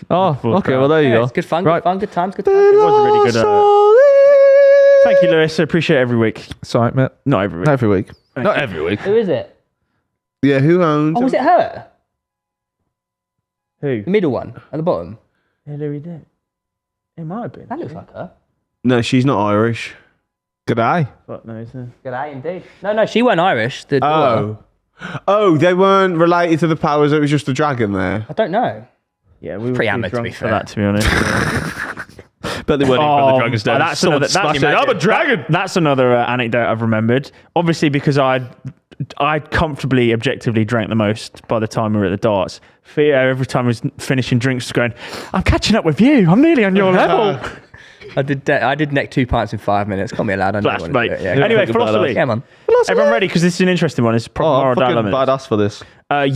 Oh, Full okay. crowd. Well, there you Yeah, go. it's good fun, Right. good fun, good times, good times. It was a really good. Thank you, Lewis. I appreciate it every week. Sorry, mate. Not every week. Not every week. Not every week. Who is it? Yeah, who owns? Oh, was it her? Who? The middle one at the bottom. Hillary did. It might have been. That looks like her. No, she's not Irish. Good eye. Fuck no, isn't it? Good eye indeed. No, she weren't Irish. The daughter. Oh, they weren't related to the Powers. It was just a dragon there. I don't know. Yeah, we were Pretty too hammered, to drunk be for fair. that, to be honest. Yeah. But they weren't even from the Dragon's Den. That's Someone another, smashed it. I'm a dragon. That's another anecdote I've remembered. Obviously, because I comfortably, objectively drank the most by the time we were at the darts. Theo, every time he was finishing drinks, was going, "I'm catching up with you. I'm nearly on your level." I did neck 2 pints in 5 minutes. Can't be allowed. I know Blast, I wanna mate. do it. Yeah, Anyway, fucking philosophy. yeah, man. Everyone ready? Because this is an interesting one. It's proper Oh, I'm moral fucking dilemma. badass for this.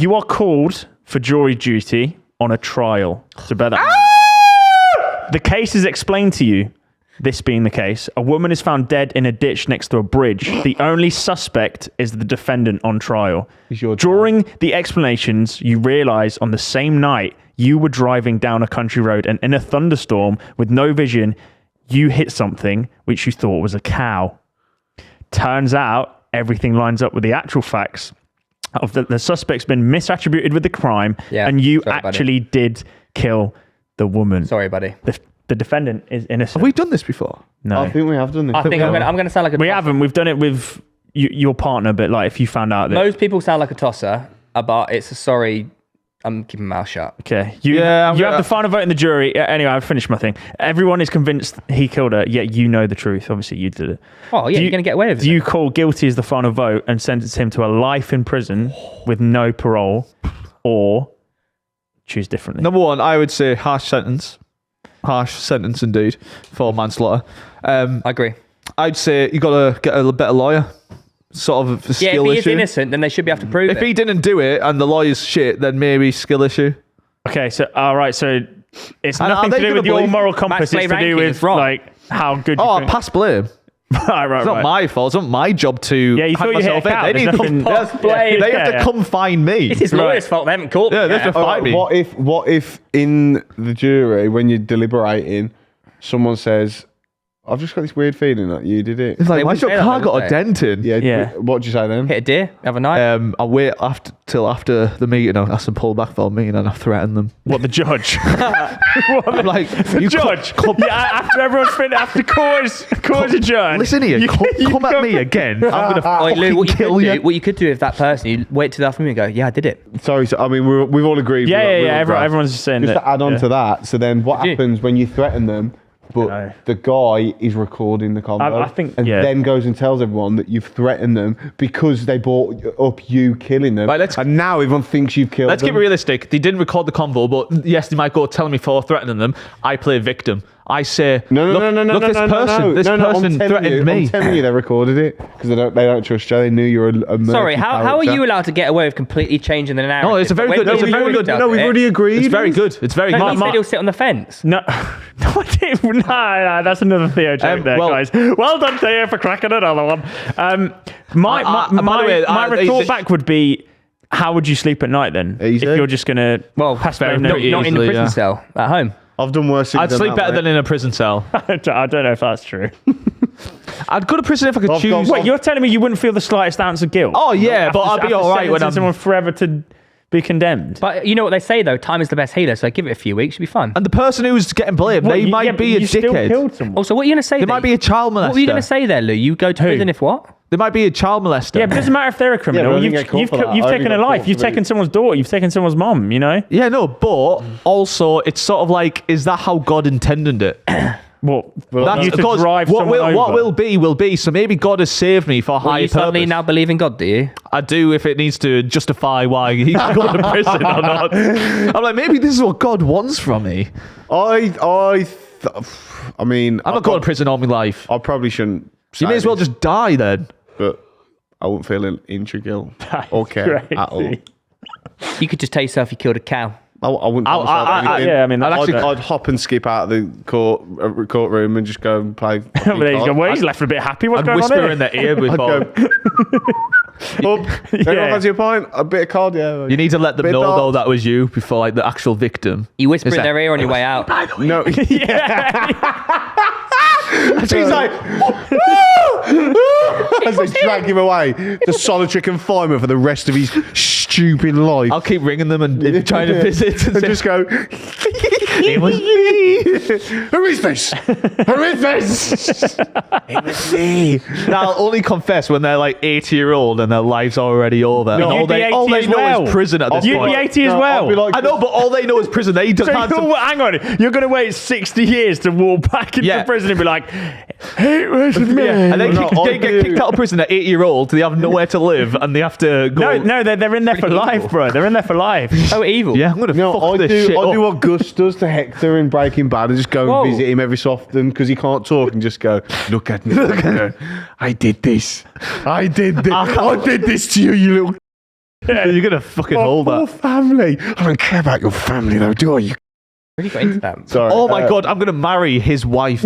You are called for jury duty on a trial. So bear that. The case is explained to you. This being the case, a woman is found dead in a ditch next to a bridge. The only suspect is the defendant on trial. During the explanations, you realise on the same night you were driving down a country road and in a thunderstorm with no vision, you hit something which you thought was a cow. Turns out everything lines up with the actual facts of the suspect's been misattributed with the crime, Yeah, and you sorry, buddy. actually did kill the woman. Sorry, buddy. The defendant is innocent. Have we done this before? No, I think we have done this. I think I'm gonna sound like a. we tosser. haven't. We've done it with your partner, but like if you found out that Most people sound like a tosser, but it's a sorry. I'm keeping my mouth shut. okay, you Yeah, I'm you have gonna- the final vote in the jury. Anyway, I've finished my thing. Everyone is convinced he killed her, yet you know the truth. Obviously, you did it. Oh yeah, Do you're gonna get away with it. Do you call guilty as the final vote and sentence him to a life in prison with no parole, or choose differently? Number one, I would say harsh sentence. Harsh sentence indeed for manslaughter. I agree. I'd say you got to get a better lawyer. Sort of a Yeah, skill if he issue. is innocent, then they should be able to prove If it. he didn't do it and the lawyer's shit, then maybe skill issue. Okay, so all right, so it's And are nothing they to do gonna with your believe- moral compass. Max It's to Play do ranking with is wrong. like how good. You Oh, think. pass blame. right, It's not my fault. It's not my job to Yeah, you hack thought you hit a myself in. cow. They There's need to nothing- come, Pass blame. they have Yeah. to come find me. It's his lawyer's fault. They haven't caught me. Yeah, they have to find me. What if in the jury when you're deliberating, someone says, "I've just got this weird feeling that you did it." It's like, They why's wouldn't your say that, car would got a they? dent in? Yeah. What'd you say then? Hit a deer. Have a night. I'll wait till after the meeting. I'll ask them to pull back for the meeting and I'll threaten them. What the judge? I'm like, you Judge. Yeah, after everyone's finished, after court is adjourned. listen here, you come at me again. I'm gonna Oi, fucking Lou, kill you. what you could do if that person, you wait till the afternoon and go, yeah, I did it. Sorry, so, I mean we've all agreed. Yeah, we're- yeah, we're yeah. all grass. Everyone's just saying Just that. to add on yeah. to that, so then what Did you? happens when you threaten them, but know. the guy is recording the convo I think- and yeah. then goes and tells everyone that you've threatened them because they brought up you killing them, Right, let's- and now everyone thinks you've killed Let's them. get realistic. They didn't record the convo, but yes, they might go telling me for threatening them. I play victim. I say, No, look, this person, this I'm person telling threatened you, me. I'm telling you, they recorded it because they don't trust you. They knew you were a murky Sorry, how are character. you allowed to get away with completely changing the narrative? No, it's a very When good- it's a you very good- does No, we've it, already agreed. It's very good. It's very No, good. he said he'll sit on the fence. No, no, I didn't. No, that's another Theo joke there, well- guys. Well done, Theo, for cracking another one. My by the way, retort back would be, how would you sleep at night then? Easy. If you're just gonna pass very blame Not, there? not in the easily, prison yeah. cell, at home. I've done worse things I'd than sleep that, better mate. than in a prison cell. I don't know if that's true. I'd go to prison if I could I've choose. gone- Wait, you're telling me you wouldn't feel the slightest ounce of guilt? Oh, yeah, but I'd be all right when sentencing I'm- someone forever to be condemned. But you know what they say though, time is the best healer. So give it a few weeks, you'll be fine. And the person who's getting blamed, What, they you- might yeah, be but a you still dickhead. killed someone. Also, what are you going to say? They might be a child molester. What were you going to say there, Lou? You go to prison if what? They might be a child molester. Yeah, but it doesn't matter if they're a criminal. but I didn't you've get caught for that. you've I only taken a got life. caught You've for taken the- someone's daughter. You've taken someone's mum, you know? Yeah, no, but also it's sort of like, is that how God intended it? What? That's you to because drive what someone will over. will be. So maybe God has saved me for a Well, higher you suddenly purpose. now believe in God, do you? I do if it needs to justify why he's going to prison or not. I'm like, maybe this is what God wants from me. I mean, I'm not going to prison all my life. I probably shouldn't. You may as well just die then. But I wouldn't feel an inch of guilt or care crazy. at all. You could just tell yourself you killed a cow. I wouldn't. tell myself anything. yeah, I mean, that's- I'd hop and skip out of the courtroom and just go and play. But there you go. Well, he's left a bit happy. What's I'd going on whisper here? in their ear I'd before. go. Anyone fancy a pint? A bit of card, yeah. You need to let them Bit know dark. though that was you before like the actual victim. You whisper Is in that- their ear on your way out. No. She's like, As they drag him away to solitary confinement for the rest of his stupid life. I'll keep ringing them and trying to visit and And say, just go, it was me. who is this? Who is this? It was me. Now, I'll only confess when they're like 80-year-old and their life's already over. and You'd all be they 80 know as well. is prison at this You'd point. be 80 as No, well. I'll be like, I know, but all they know is prison. They don't So have to. hang on, you're going to wait 60 years to walk back into Yeah. prison and be like, it was me. Yeah, and then No, they get kicked out of prison at 8-year-old. They have nowhere to live, and they have to go. No, they're in there for life, bro. They're in there for life. Oh, evil. Yeah, I'm gonna No, fuck I this shit do up. what Gus does to Hector in Breaking Bad and just go Whoa. and visit him every so often because he can't talk and just go, look at me. Hector. I did this. I did this. I did this to you, you little You're gonna fucking my hold poor that. family. I don't care about your family though, do I? Really got into that. Sorry. Oh my god, I'm gonna marry his wife.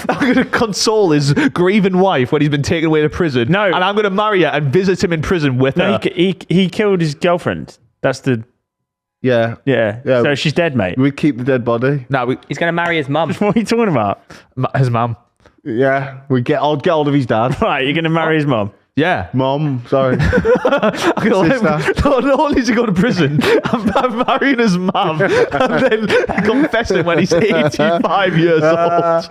I'm gonna console his grieving wife when he's been taken away to prison. No. and I'm gonna marry her and visit him in prison with No, her. he killed his girlfriend. That's the Yeah. yeah. Yeah. So she's dead, mate. We keep the dead body. No, He's going to marry his mum. What are you talking about? his mum. Yeah. I'll get hold of his dad. Right, you're going to marry his mum. Yeah. Mom, sorry. I'm gonna let him, Sister. no, not only to go to prison, I'm marrying his mum and then confessing when he's 85 years old.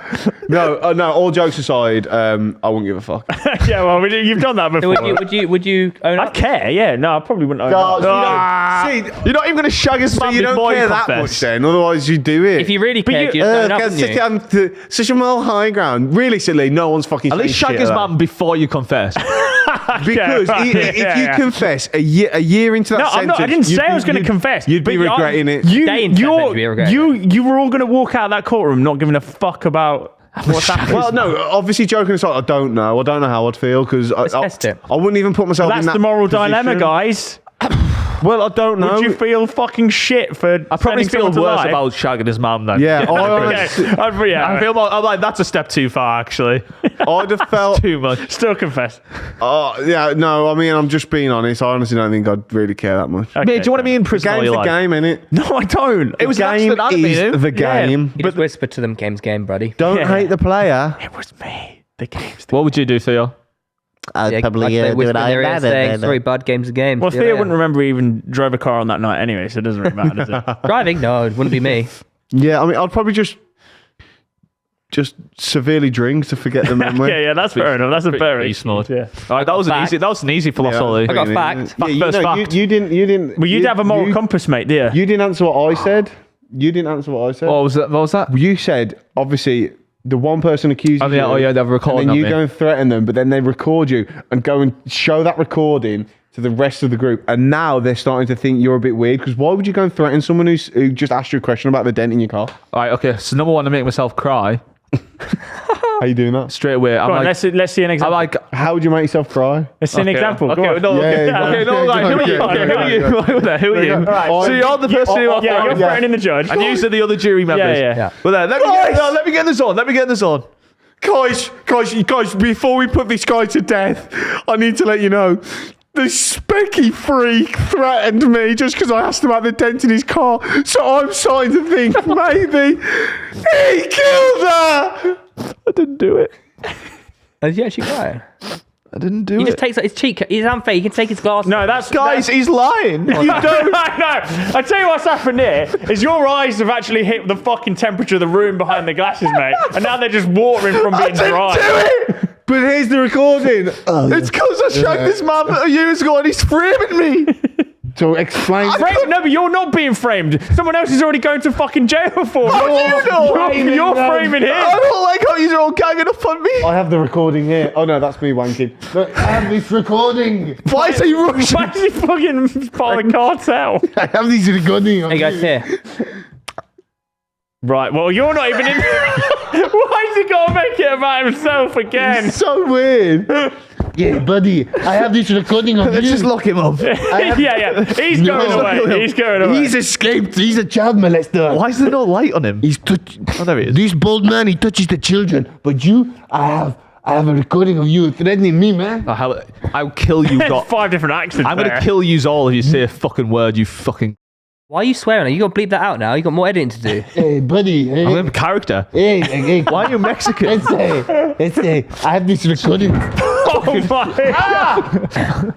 No, all jokes aside, I wouldn't give a fuck. Yeah, well, you've done that before. Would you own I'd up? care, yeah. No, I probably wouldn't own God, up. you don't, see, You're not even gonna shag his mum you don't before care you that confess. much then, otherwise you do it. If you really cared, you- you'd own up, wouldn't sit you? down to such a moral high ground. Realistically, no one's fucking At least saying shag shit his about mum before you confess. Because right. if Yeah, you yeah. confess a year into that No, I'm sentence, not, I didn't you'd say I be- was going to you'd- confess. You'd be but regretting it. Day into that sentence, you'd be regretting you were all going to walk out of that courtroom not giving a fuck about what's happening. Well, no, obviously joking aside, I don't know. I don't know how I'd feel because I test it. wouldn't even put myself in That's that the moral dilemma, position. guys. Well, I don't know. Would you feel fucking shit for I probably sending feel someone to worse life? about shagging his mum than Yeah, getting I rid of honestly- it. I feel more, I'm like, that's a step too far, actually. I'd have felt. Too much. Still confess. Yeah, no. I mean, I'm just being honest. I honestly don't think I'd really care that much. Okay, Mate, do you want to be in prison all Game's your the life? game, innit? No, I don't. It was an Game accident, hadn't is it? the Yeah. game. You just whisper to them, game's game, buddy. Don't Yeah. hate the player. It was me. The game's What would you do, Theo? I'd Yeah, like they whisper in their ear saying, sorry, bud, game's a game. Well, See you Theo later. wouldn't remember he even drove a car on that night anyway, so it doesn't really matter, does it? Driving? No, it wouldn't be me. Yeah, I mean, I'd probably just severely drink to forget the memory. yeah, that's fair enough. That's a Pretty very smart. Yeah. All right, that was Fact. an easy philosophy. I got a fact. Yeah, you, First no, fact. you didn't. Well, you'd have a moral compass, mate, dear. You didn't answer what I said. You didn't answer what I said. What was that? What was that? You said obviously the one person accuses Oh, yeah, you. they've recorded and then you me. go and threaten them, but then they record you and go and show that recording to the rest of the group. And now they're starting to think you're a bit weird because why would you go and threaten someone who just asked you a question about the dent in your car? All right, okay. So number one, to make myself cry How you doing that? straight away. I'm Go on, like, let's see an I'm example. like, How would you make yourself cry? Let's see an example. Go Okay, on. no, Yeah, okay, yeah, okay, no, yeah, right, who are you? yeah, Okay, who are you? Who are you? Right. So you're the person who Yeah, you're threatening the judge. and you said the other jury members. yeah. Well, then, let me get in the zone. Let me get in the zone. Guys, before we put this guy to death, I need to let you know. The specky freak threatened me just because I asked about the dent in his car. So I'm starting to think maybe he killed her. I didn't do it. Did you actually cry? I didn't do He it. just takes his cheek. He's unfair. He can take his glasses. No, that's Guys, he's lying. You don't. No. I tell you what's happened here is your eyes have actually hit the fucking temperature of the room behind the glasses, mate, and now they're just watering from being dry. Do it. But here's the recording. It's because I shagged this man years ago and he's framing me. So explain. No, but you're not being framed. Someone else is already going to fucking jail for. How do you know? You're framing him. I don't like how you're all ganging up on me. I have the recording here. Oh no, that's me wanking. Look, I have this recording. Why is he rushing? Why is he fucking part of the cartel? I have these recording. There you go. Here. Right, well, you're not even in. Why's he got to make it about himself again? So weird. Yeah, buddy, I have this recording of Let's you. just lock him up. Yeah. He's going away. He's going away. He's escaped. He's a child molester. Why is there no light on him? He's Oh, there he is. This bold man, he touches the children. But you, I have a recording of you threatening me, man. I'll kill you. There's 5 different accents I'm going to there. kill you all if you say a fucking word, you fucking... Why are you swearing? You got to bleep that out now. You got more editing to do. Hey, buddy. Hey, I'm a character. hey. Why are you Mexican? Let's say, I have this recording. Oh my!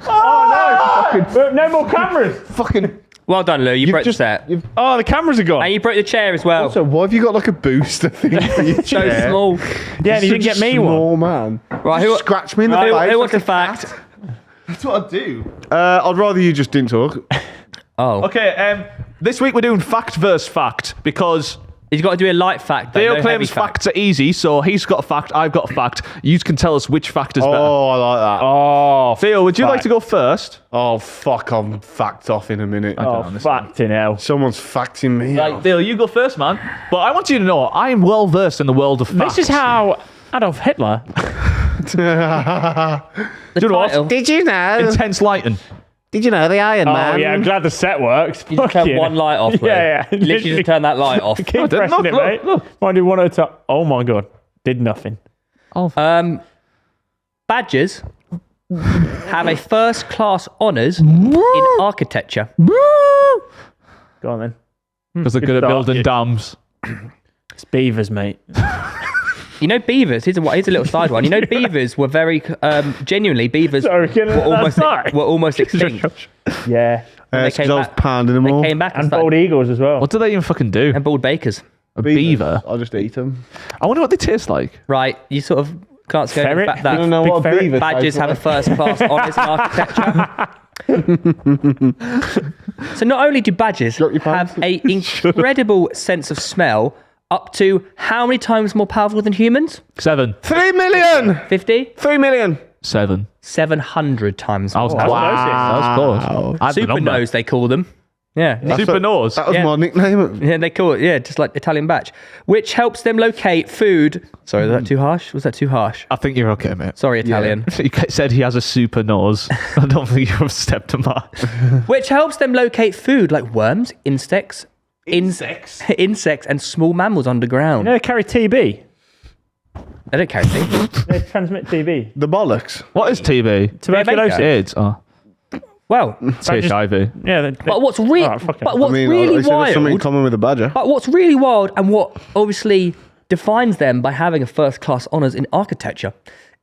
Oh no! No more cameras. Fucking. Well done, Lou. You broke the set. Oh, the cameras are gone. And you broke the chair as well. So why have you got like a booster thing for your So chair? small. Yeah, and he didn't get me one. Small man. Right, who Scratch me in the face. who wants a like fact? That's what I do. I'd rather you just didn't talk. Oh. Okay, this week we're doing fact versus fact because He's got to do a light fact. Theo no claims heavy fact. facts are easy, so he's got a fact, I've got a fact. You can tell us which fact is better. Oh, I like that. Oh, Theo, would you like fact. to go first? Oh, fuck, I'm fact off in a minute. Oh, fucking hell. Someone's facting me. Right, Theo, you go first, man. But I want you to know, I am well versed in the world of facts. This is how Adolf Hitler. The Do you know what? title. Did you know? Intense lighting. Did you know the Iron Oh, Man? yeah, I'm glad the set works. You just turn one light off, Lou. Yeah. You literally just turn that light off. Keep pressing it, mate. Might do one at a time. Oh, my God. Did nothing. Badgers have a first class honours in architecture. Go on, then. Because they're good at start, building yeah. dams. It's beavers, mate. You know, beavers. Here's a little side one. You know, beavers were very genuinely. Beavers Sorry, can I- were almost extinct. Yeah. It's came 'cause I was back- pounding them all. They came back and And bald eagles as well. What do they even fucking do? and bald bakers. A beaver? I'll just eat them. I wonder what they taste like. Right, you sort of can't go Ferret? back I that. don't know Big what a ferret. beaver Badgers tastes have a like. first class honours in architecture. So not only do badgers Drop your pants. have an incredible sense of smell, up to how many times more powerful than humans? 7. 3 million! 50? 3 million! 7. 700 times I was more. close. That was close. I had the Super number. nose, they call them. Yeah. Super nose. That was Yeah. my nickname. Yeah, they call it, just like Italian batch, which helps them locate food. Sorry, was that too harsh? Was that too harsh? I think you're okay, mate. Sorry, Italian. You said he has a super nose. I don't think you've stepped on that. Which helps them locate food like worms, insects, insects, and small mammals underground. You know, they carry TB. They don't carry things. They transmit TB. The bollocks. What is TB? Tuberculosis. AIDS. Oh, Well, it's HIV. Yeah. but what's really, Alright, fuck it. but what's really it's something in wild, common with a badger. but what's really wild, and what obviously defines them by having a first-class honours in architecture,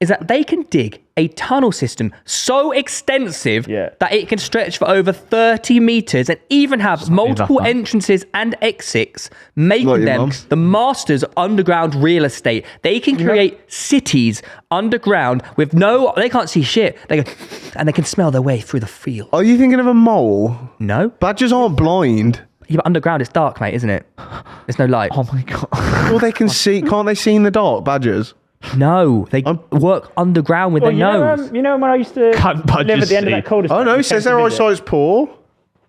is that they can dig a tunnel system so extensive Yeah. that it can stretch for over 30 meters and even have multiple enough, man. entrances and exits, making Like your them mum. the masters of underground real estate. They can create cities underground with they can't see shit. They go, and they can smell their way through the field. Are you thinking of a mole? No? Badgers aren't blind. Yeah, but underground it's dark, mate, isn't it? There's no light. Oh my god. Well, they can see. Can't they see in the dark, badgers? No, they work underground with Well, their nose. you know when I used to Can't live badgers at the end of see? that cul-de-sac? Oh, no, you it says came their to visit. eyesight's poor.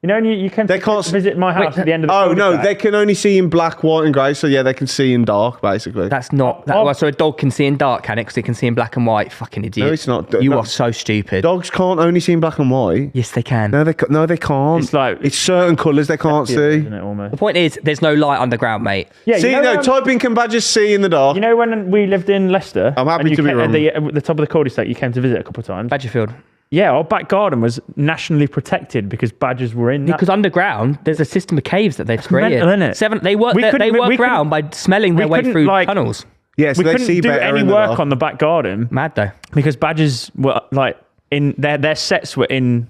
You know, and you came They to can't visit my house at the end of the Oh, no, cul-de-sac. they can only see in black, white, and grey, so yeah, they can see in dark, basically. That's not. Well, so a dog can see in dark, can it? Because it can see in black and white. Fucking idiot. No, it's not. You No. are so stupid. Dogs can't only see in black and white. Yes, they can. No, they can't. It's like- it's certain colours they can't see. Isn't it, almost? The point is, there's no light underground, mate. Yeah, See, you know, no, type in can badgers see in the dark. you know when we lived in Leicester? I'm happy and you to be came- wrong. At the top of the cul-de-sac, you came to visit a couple of times. Badgerfield. Yeah, our back garden was nationally protected because badgers were in that. Because underground, there's a system of caves that they've created. mental, innit? They work We couldn't- they we work couldn't- around by smelling their we way couldn't, through like- tunnels. Yeah, so we they couldn't see do better any in the work dark. on the back garden Mad though. because badgers were like in their sets were in.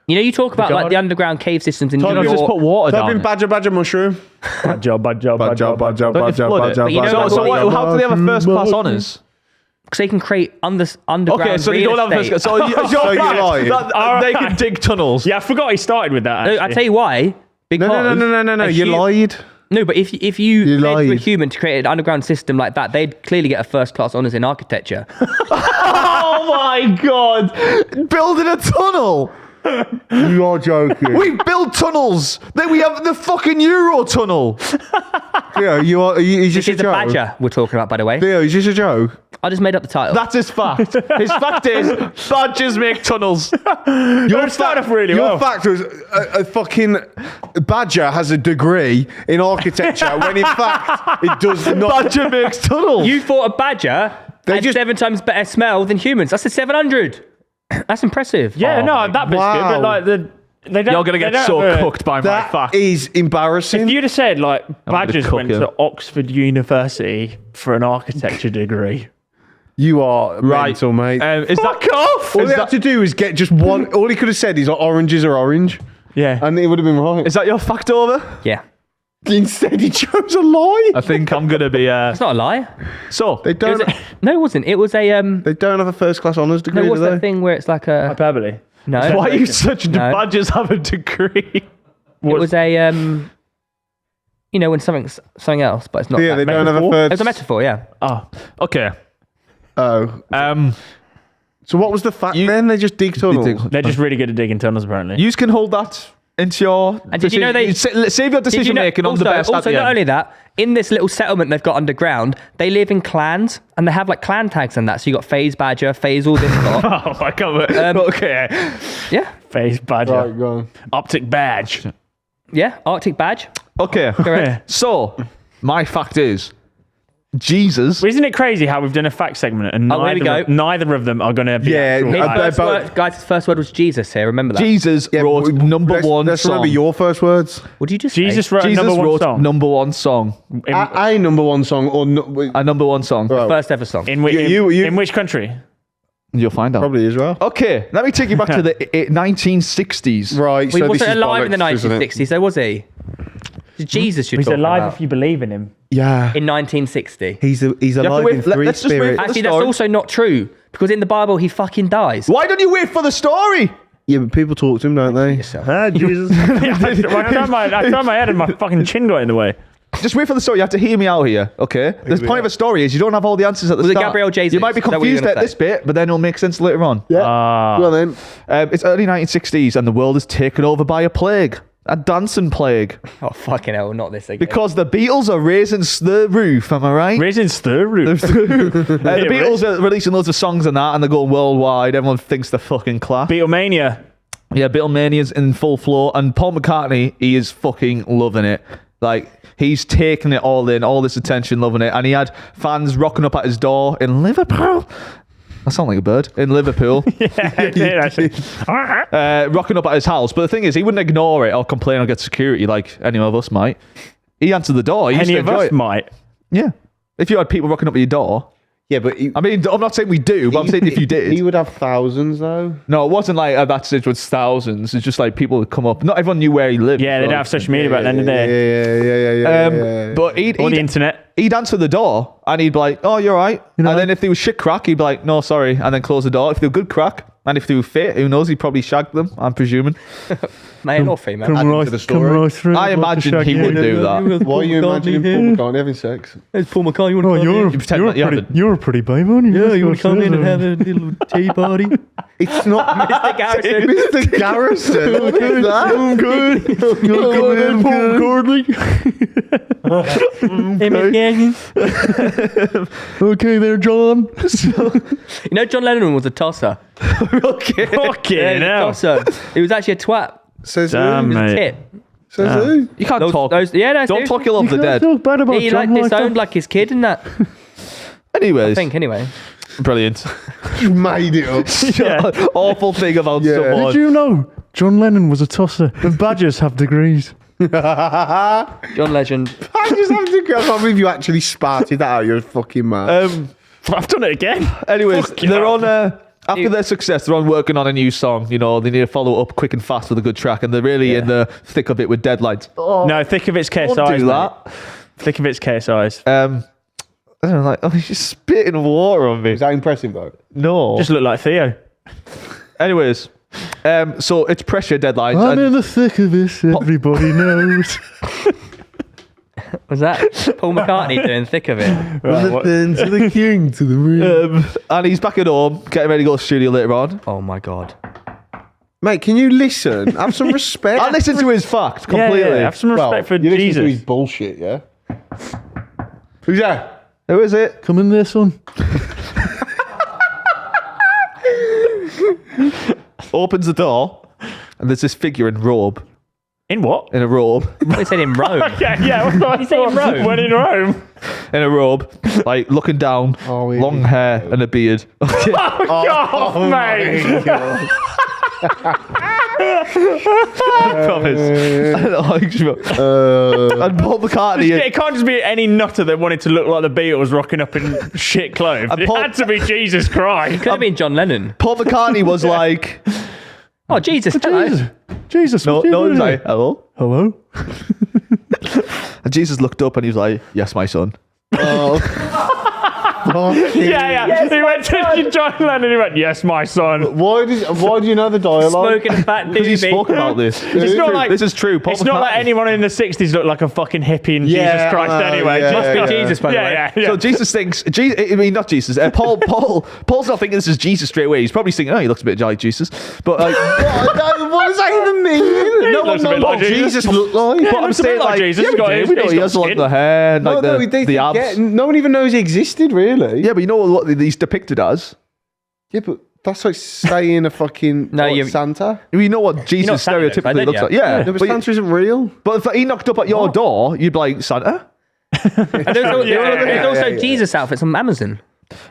You know, you talk about like garden? the underground cave systems in You New know, York. just put water Type down. in it. badger mushroom. Badger. Don't you flood it? But you know So what- how do they have a first class honours? Because they can create underground. Okay, so they real don't have a estate. first class. So you're So you're lying. They can dig tunnels. Yeah, I forgot he started with that. No, I actually. tell you why. Because No. a You hu- lied. No, but if you You led to a lied. human to create an underground system like that, they'd clearly get a first class honours in architecture. Oh my god! Building a tunnel. You are joking. We build tunnels. Then we have the fucking Euro tunnel. Theo, is This this a is the joke? badger we're talking about, by the way. Theo, is this a joke? I just made up the title. That's his fact. His fact is badgers make tunnels. Your started off really Your well. fact was a fucking badger has a degree in architecture when in fact it does not. Badger makes tunnels. You thought a badger had just- 7 times better smell than humans. That's a 700. That's impressive. Yeah, no, that bit's good, but wow. like they don't. You're gonna they get don't so have a- cooked by my That fact. is embarrassing. If you'd have said like badgers cook went you. to Oxford University for an architecture degree. You are mental, mate. Is Fuck that off! all is they that- had to do is get just one. All he could have said is oranges are orange, Yeah. and it would have been right. Is that your fact over? Yeah. Instead, he chose a lie. I think I'm gonna be. It's not a lie. So They It was don't. no, it wasn't. It was a They don't have a first class honours degree, no, do what's they? that thing where it's like a Hyperbole. no? why are you such No. badgers have a degree? It was a you know, when something's something else, but it's not. Yeah, that. they don't have a Metaphor? third. It's a metaphor, yeah. Oh, Okay. Oh, so what was the fact then? They just dig tunnels. they're just really good at digging tunnels, apparently. You can hold that into your. And did you know they- save your Did decision you know- making on also, the best? Also, at the not end. only that, in this little settlement they've got underground, they live in clans and they have like clan tags and that. So you got Phase Badger, Phase all this lot. Oh, I can't. Okay. Yeah, Face badger. Right, go on. Optic badge. yeah. Arctic badge. Okay. Correct. So, my fact is, Jesus. Isn't it crazy how we've done a fact segment and Oh, here we go. neither of them are going to be Yeah, actual His I- facts? first about- word, guys, his first word was Jesus here. Remember that. Jesus Yeah, wrote but number let's, one Let's song. remember your first words. What did you just Jesus say? wrote Jesus a number one wrote song. number one song. In, A number one song or no, A number one song. Right. First ever song. in, which, You- you- in which country? You'll find out. probably Israel. Okay, let me take you back to the 1960s. Right. He so wasn't this is alive in the bollocks, isn't it? 1960s, though, was he? Jesus, you're He's talking alive about. if you believe in him. Yeah. In 1960. He's have to alive wait- in three let's just wait for- spirits. Actually, the that's story. also not true because in the Bible he fucking dies. Why don't you wait for the story? Yeah, but people talk to him, don't they? Ah, Jesus. I turned my head and my fucking chin got in the way. Just wait for the story. You have to hear me out here, okay? The point of a story is you don't have all the answers at the Was it start. Gabriel Jesus? You might be Is that what you're confused gonna at say? this bit, but then it'll make sense later on. Yeah. Ah. Go on then. It's early 1960s and the world is taken over by a plague. A dancing plague. Oh, fucking hell, not this again. Because the Beatles are raising the roof, am I right? Raising stir roof. The Beatles are releasing loads of songs and that, and they're going worldwide. Everyone thinks they're fucking class. Beatlemania. Yeah, Beatlemania's in full flow, and Paul McCartney, he is fucking loving it. Like, he's taking it all in, all this attention, loving it. And he had fans rocking up at his door in Liverpool. I sound like a bird. In Liverpool. Rocking up at his house. But the thing is, he wouldn't ignore it or complain or get security like any of us might. He answered the door. He used Any to of enjoy us it. might. Yeah. If you had people rocking up at your door. Yeah, but he, I mean, I'm not saying we do, but I'm saying if you did. he would have thousands though. No, it wasn't like that stage with thousands. It's just like people would come up. Not everyone knew where he lived. Yeah, they so- don't have social media back then, did they? Yeah. But he'd Or the internet. he'd answer the door and he'd be like, "Oh, you're right." And then if there was shit crack, he'd be like, "No, sorry," and then close the door. If they were good crack and if they were fit, who knows? He'd probably shag them. I'm presuming. Male or female? Add into the story. I imagine he would do that. Why are you imagining Paul McCartney having sex? It's Paul McCartney. You want to You pretend that you haven't. You're a pretty babe, aren't you? Yeah, you want to come in and have a little tea party? It's not Mr. Garrison. Mr. Garrison. What is that? I'm good. Hey, Miss Garrison. Okay there, John. You know, John Lennon was a tosser. Okay. Fucking Yeah, hell. tosser. He was actually a twat. Says Damn, who? He was a mate. tit. Says who? You can't talk. No, Don't seriously. talk ill of the dead. Talk bad about He John like like disowned that. like his kid and that. Anyways, I think anyway. brilliant. You made it up. Yeah. Awful thing about Yeah. someone. Did you know John Lennon was a tosser and badgers have degrees? John Legend. I can't believe you actually sparted that out. You're a fucking man. I've done it again. Anyways, Fuck you. they're on after their success, they're on working on a new song. You know, they need to follow up quick and fast with a good track, and they're really in the thick of it with deadlines. No, thick of it's KSI's. Don't do mate. that. Thick of it's KSI's. I don't know, like, oh, he's just spitting water on me. Is that impressive though? No. Just look like Theo. Anyways, so it's pressure deadlines. I'm and in the thick of this, everybody knows. Was that Paul McCartney doing thick of it? Right, what- To the king, to the room. and he's back at home, getting ready to go to the studio later on. Oh my god. Mate, can you listen? Have some respect. I listen to his fact Yeah, completely. yeah, have some respect for you listen to his Jesus. bullshit, yeah? Who's that? Who is it? Come in there, son. Opens the door, and there's this figure in robe. In what? In a robe. They said in Rome. Yeah, yeah. What I You say in thought Rome? when in Rome. In a robe, like looking down, Oh, yeah. long hair and a beard. Oh, God, mate. I promise. And Paul McCartney. It can't just be any nutter that wanted to look like the Beatles rocking up in shit clothes. And It Paul- had to be Jesus Christ. Could have been John Lennon. Paul McCartney was like, Oh, Jesus. Hello. Jesus. no, what you no, he was doing? like, hello. Hello? And Jesus looked up and he was like, yes, my son. Yeah. He went to John Lennon. He went, yes, my son. Why do you know the dialogue? Smoking a fat Because he doobie. spoke about this. It's not like This is true. Paul It's not like McCartney- anyone in the 60s looked like a fucking hippie in Yeah, Jesus Christ I know, anyway. yeah, Must be yeah. Jesus, by the way. Yeah. So Jesus thinks, I mean, not Jesus. Paul's not thinking this is Jesus straight away. He's probably thinking, oh, he looks a bit like Jesus. But like, What does that even mean? No one looks a knows bit what like Jesus Jesus looked like. Yeah, but I'm looks a bit saying like like, Jesus. yeah, He's got- we he's know he got has like skin. the hair, and like the abs. No one even knows he existed, really. Yeah, but you know what he's depicted as? Yeah, but that's like saying a fucking Santa. You know what Jesus know what Santa looks like, stereotypically don't looks you? like? Yeah, No, but but, Santa isn't real. but if he knocked up at your door, you'd be like, Santa? And there's also yeah. Jesus outfits on Amazon.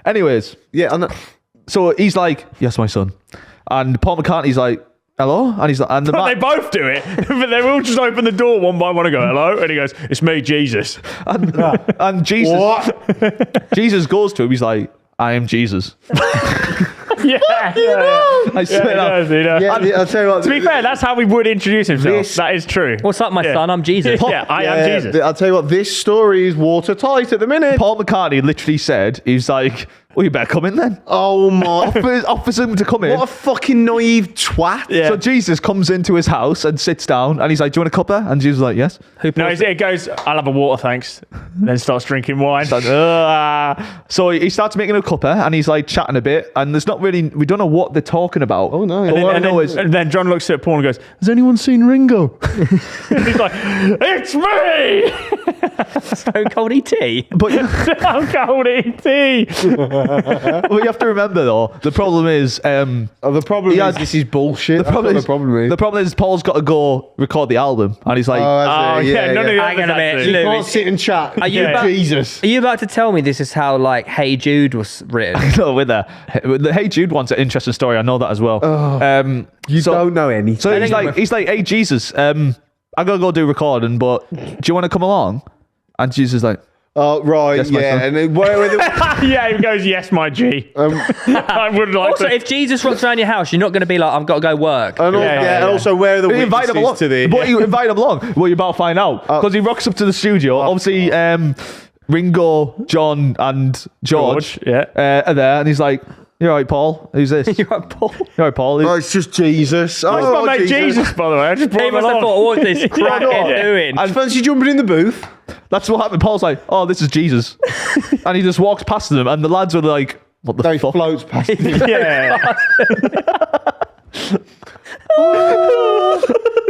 Anyways, Yeah, and so he's like, yes, my son. And Paul McCartney's like, hello? And he's like, and the But they man, both do it. But they all just open the door one by one and go, hello. And he goes, it's me, Jesus. and Jesus goes to him, he's like, I am Jesus. Yeah. I swear He that. does, he does. yeah, I'll tell you what. To be fair, that's how we would introduce himself. This- That is true. What's up, my son? I'm Jesus. Yeah, I am Jesus. I'll tell you what. This story is watertight at the minute. Paul McCartney literally said, he's like, well, you better come in then. Oh my! Offers him to come in. What a fucking naive twat. Yeah. So Jesus comes into his house and sits down and he's like, do you want a cuppa? And Jesus is like, yes. No, it goes, I'll have a water, thanks. Then starts drinking wine. So he starts making a cuppa and he's like chatting a bit and there's not really, we don't know what they're talking about. Oh, no. But And what I know is, And then John looks at Paul and goes, has anyone seen Ringo? And he's like, it's me! Stone Cold E.T. but I'm cold E.T. what you have to remember though, the problem is, The problem Yeah, is this is bullshit. the That's problem what is, the problem is. the problem is Paul's got to go record the album and he's like, Oh, yeah, none of the Hang on a minute, others Lou. Can't sit and chat. Are you Yeah. about, Jesus? Are you about to tell me this is how like Hey Jude was written? no, with that. The Hey Jude one's an interesting story. I know that as well. You don't know anything. So he's like, hey Jesus, I'm gonna go do recording, but do you want to come along? And Jesus is like, Oh, right, Yes, my yeah. son. And then where were the... Yeah, he goes, yes, my G. I would like Also, to. if Jesus rocks around your house, you're not going to be like, I've got to go work. And, Yeah. and also, where are the you invite him along. witnesses to this? But you invite him along. Well, you're about to find out because he rocks up to the studio. Obviously, Ringo, John, and George, yeah. are there, and he's like, "You're right, Paul. Who's this? You're right, Paul. You're right, Paul. Oh, it's just Jesus. It's my mate Jesus, by the way. I just brought He him must have along. thought, what's this crackhead Yeah. doing? I fancy jumping in the booth. That's what happened." Paul's like, "Oh, this is Jesus," and he just walks past them, and the lads are like, "What the They fuck?" floats past him. Yeah.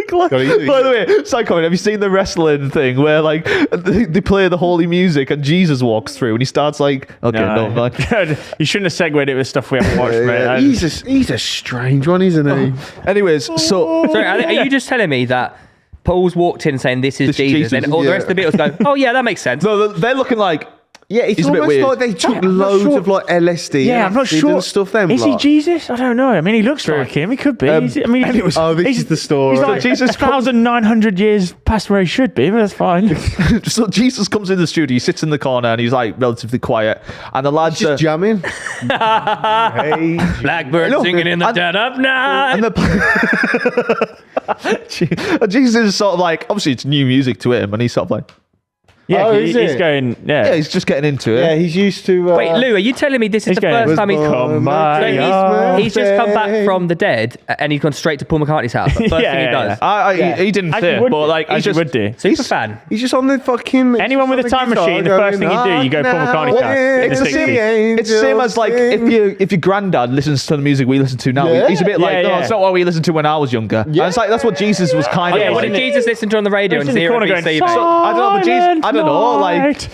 God, he's- By the way, side comment, have you seen the wrestling thing where like they play the holy music and Jesus walks through and he starts like, okay, no, man. You shouldn't have segued it with stuff we haven't watched, mate. He's a strange one, isn't he? Anyways, so Sorry, are you just telling me that Paul's walked in saying this is This is Jesus, Jesus, and all the yeah. rest of the Beatles go, oh yeah, that makes sense. no, they're looking like, Yeah, it's He's a bit almost weird. like they took I'm not loads sure. of like LSD. Yeah, I'm not acid sure. And stuff. Then Is he like. Jesus? I don't know. I mean, he looks like him. He could be. I mean, Oh, this is the story. He's like Jesus 1,900 years past where he should be, but that's fine. So Jesus comes in the studio, he sits in the corner, and he's like relatively quiet. And the lads Just jamming. Hey, Blackbird No, singing in the and- dead of night. and Jesus is sort of like, obviously it's new music to him, and he's sort of like, Yeah, Oh, he's is it? going. yeah, he's just getting into it. yeah, he's used to. Wait, Lou, are you telling me this is he's the going, first time he's "Come my So he's just come back birthday." from the dead and he's gone straight to Paul McCartney's house. The first thing he Yeah, does. He didn't As say you it, would but do. like, As he's you just, would do. Super fan. He's just on the fucking. Anyone with a time machine, the first thing you do, you go Paul McCartney's house. In It's the the same. 60s. It's the same as like if your granddad listens to the music we listen to now. Yeah. He's a bit like, Yeah, no, yeah. it's not what we listened to when I was younger. And it's like that's what Jesus was kind of. Yeah, what like. did Jesus listen to on the radio He's in in the zero corner BC? going, mate? I don't know, but Jesus, I don't know, like.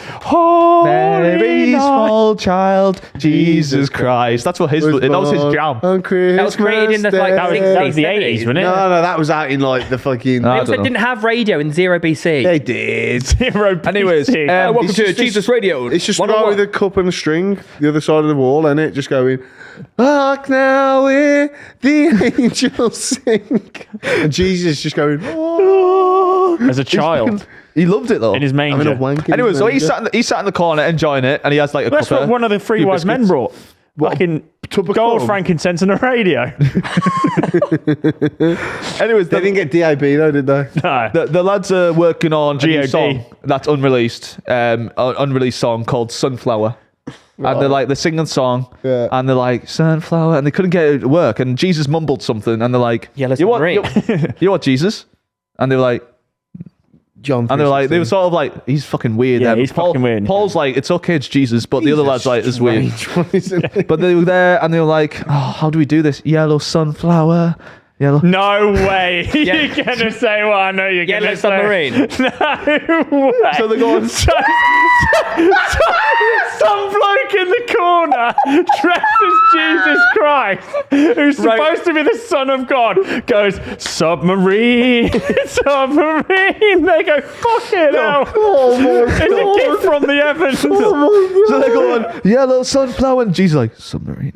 Mary, small child, Jesus Christ. That's what that was his jam. On Christmas That was created in the like Day. That was the 60s, 80s, wasn't it? No, that was out in like the fucking. They I also don't know. didn't have radio in zero BC. They did. Zero Anyways, BC. Welcome It's to just Jesus Radio. It's just a 101. guy with a cup and a string, the other side of the wall, and it just going. Hark now, where the angels sing, and Jesus just going. Oh. As a child He loved it though. in his Having a manger. wank in Anyway, his so manger. he sat in the corner enjoying it, and he has like a That's cup what of one of the three few wise men biscuits. brought. Fucking tub of gold, cum? frankincense, and a radio. Anyways, They didn't get DAB though, did they? No. the lads are working on a new GOD. song that's unreleased, unreleased song called Sunflower. And they're singing the song, Yeah. and they're like Sunflower, and they couldn't get it to work. And Jesus mumbled something, and they're like, Yellow "You what? Submarine." You what, Jesus?" And they were like, John. and they were like, they were sort of like, "He's fucking weird." Yeah, And he's fucking weird. Paul's like, "It's okay, it's Jesus," but the other lad's like, "It's weird." weird. But they were there, and they were like, "Oh, how do we do this? Yellow sunflower, yellow." No way. You're going to say what I know you're going Yellow to say. Submarine. No way. So they're going, Some bloke in the corner dressed as Jesus Christ, who's supposed to be the Son of God, goes, Submarine, Submarine. They go, fucking hell. Oh my It's a gift from the heavens. So they're going, "Yellow sunflower," and Jesus like, "Submarine."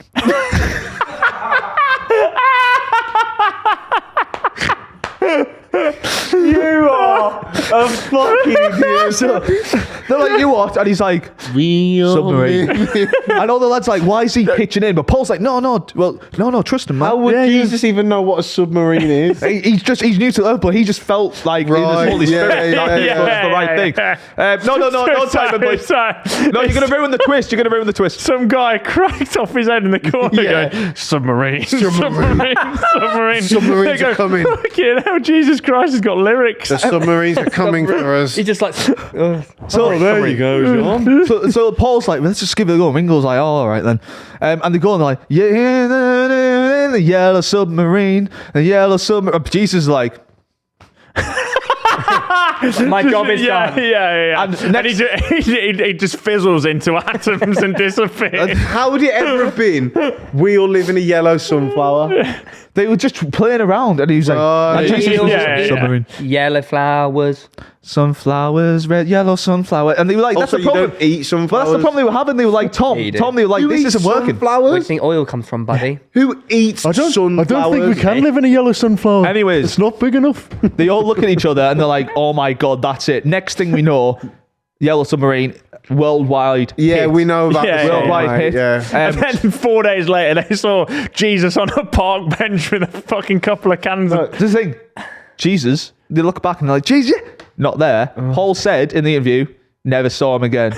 You are a fucking idiot. So they're like, "You what?" And he's like, "Submarine." And all the lads like, "Why is he pitching in?" But Paul's like, "No, trust him, man." How would Jesus even know what a submarine is? He's new to it, but he just felt like in his Right, Holy yeah, Spirit yeah, that yeah, was the right thing. No, Simon, please. Sorry. No, you're gonna ruin the twist. You're gonna ruin the twist. Some guy cracked off his head in the corner Yeah. going, Submarine, Submarine, Submarine. Submarines They are coming. Fucking hell, Jesus Christ has got lyrics. The submarines are coming for us. He's just like, So There you go, John. So Paul's like, "Let's just give it a go." And Ringo's like, "Oh, all right then." And they go and they're like, "Yeah, the yellow submarine, the yellow submarine." Jesus is like, my job is yeah, done. yeah. And And he just fizzles into atoms and disappears. How would it ever have been? We all live in a yellow sunflower. they were just playing around, and he was like, Right. and Jesus was Yeah, just, yeah. "Submarine, Yellow flowers. sunflowers, red, yellow sunflower," and they were like, "That's Also, the you problem." don't eat sunflowers. Well, that's the problem they were having. They were like, Tom, You do. they were like, Who "This eats isn't working." Where do sunflowers? you think oil comes from, buddy? Who eats sunflowers? I don't think we can live in a yellow sunflower. Anyways. It's not big enough. They all look at each other and they're like, "Oh my God, that's it." Next thing we know, Yellow Submarine, worldwide Yeah, hit. we know about Yeah, the yeah, song, worldwide mate, hit. Yeah. And then 4 days later, they saw Jesus on a park bench with a fucking couple of cans. Of, The thing, Jesus, they look back and they're like, "Jesus, not there." Paul said in the interview, "Never saw him again."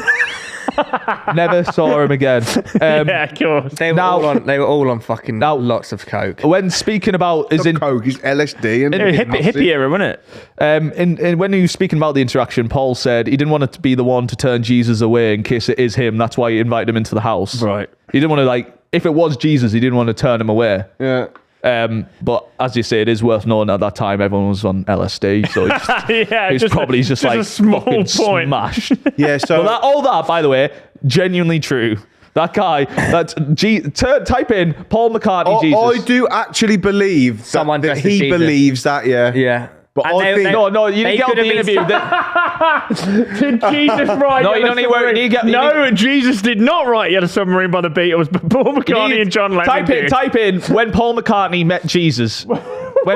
Never saw him again. yeah, of course. They were, they were all on fucking lots of coke. When speaking about, is in Coke is LSD and Hippie era, wasn't it? when he was speaking about the interaction, Paul said he didn't want it to be the one to turn Jesus away in case it is him. That's why he invited him into the house. Right. He didn't want to if it was Jesus, he didn't want to turn him away. Yeah. But as you say, it is worth knowing at that time everyone was on LSD, so Yeah, he's probably just like a small fucking point. smashed. Yeah, so But all that, by the way, genuinely true. That guy, type in Paul McCartney Jesus. I do actually believe Someone that dressed as he Jesus. believes that, yeah. Yeah. But And I they- think they- No, you They didn't get on could the have been interview. Did Jesus write No, you Yellow don't need worry. Submarine? You get- you No, Jesus did not write Yellow Submarine by the Beatles, but Paul McCartney and John Lennon did. Type in when Paul McCartney met Jesus. When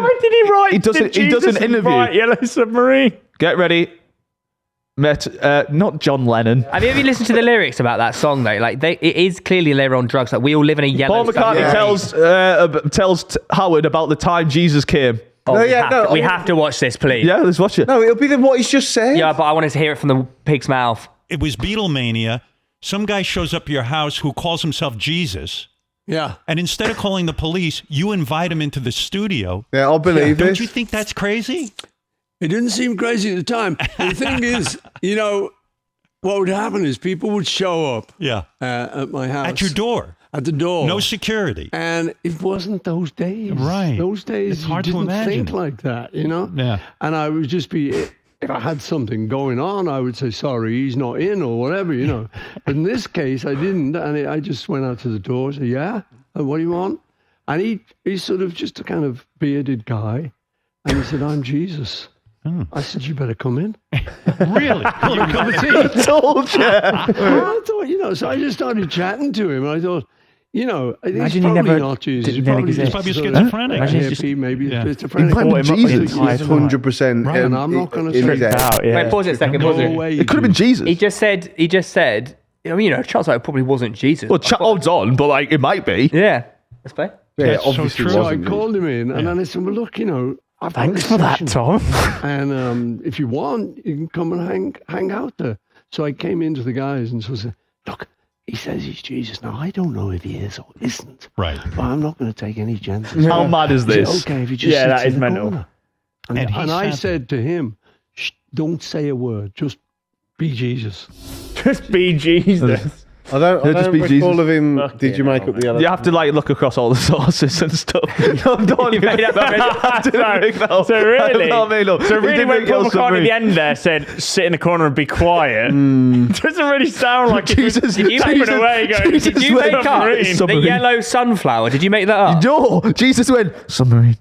Why did he write? He does did it- he does Jesus an interview. write Yellow Submarine. Get ready. Met not John Lennon. Have you ever listened to the lyrics about that song though? Like it is clearly they're on drugs. Like we all live in a yellow. Paul McCartney submarine. tells Howard about the time Jesus came. Oh, No, we yeah, have no, to, we I- have to watch this, please. Yeah, let's watch it. no, it'll be what he's just said. Yeah, but I wanted to hear it from the pig's mouth. It was Beatlemania. Some guy shows up to your house who calls himself Jesus. Yeah. And instead of calling the police, you invite him into the studio. Yeah, I believe Don't this. you think that's crazy? It didn't seem crazy at the time. The thing is, you know, what would happen is people would show up Yeah. at my house. At your door. At the door. No security. And it wasn't those days. Right. Those days, It's hard you to didn't imagine. think like that, you know? Yeah. And I would just be, if I had something going on, I would say, sorry, he's not in or whatever, you know. But in this case, I didn't. And I just went out to the door and said, yeah, and what do you want? And he's sort of just a kind of bearded guy. And he said, I'm Jesus. I said, you better come in. Really? Have a cup of tea. Told you. I thought, you know, so I just started chatting to him. I thought, you know, he's Imagine he probably never not Jesus. didn't He's probably, exist. just Probably sort of schizophrenic. a Imagine he's hippie, maybe Yeah. schizophrenic. He might be Jesus. Entire He's time. 100%. And I'm not going to in his say head. Out, yeah. Wait, pause it a second. Pause no it. way. It could have been Jesus. He just said. I mean, you know, chances are it probably wasn't Jesus. Well, odds on, but like it might be. Yeah. Let's play. Yeah, That's so obviously true. So I wasn't. called him in, and then I said, well, look, you know, I've got Thanks this for that, session, Tom. and if you want, you can come and hang out there. So I came into the guys and so said, look, he says he's Jesus. Now, I don't know if he is or isn't. Right. But I'm not going to take any chances. How mad is He said, this? okay, if he just Yeah, sits that is in the mental. corner. And, And he I sat- said to him, Shh, don't say a word. Just be Jesus. Just be Jesus. I don't just be recall Jesus. of him. Fucking Did you make hell, up the other? You have to like look across all the sources and stuff. No, don't You made up I didn't make that up. So really, No, made up. so He really, did when make Paul up McCartney at Submarine. the end there said, "Sit in the corner and be quiet," doesn't really sound like it was Jesus, Did you tapping Jesus- away going. Jesus Did you went make up the Submarine. yellow sunflower? Did you make that up? No, Jesus went Submarine.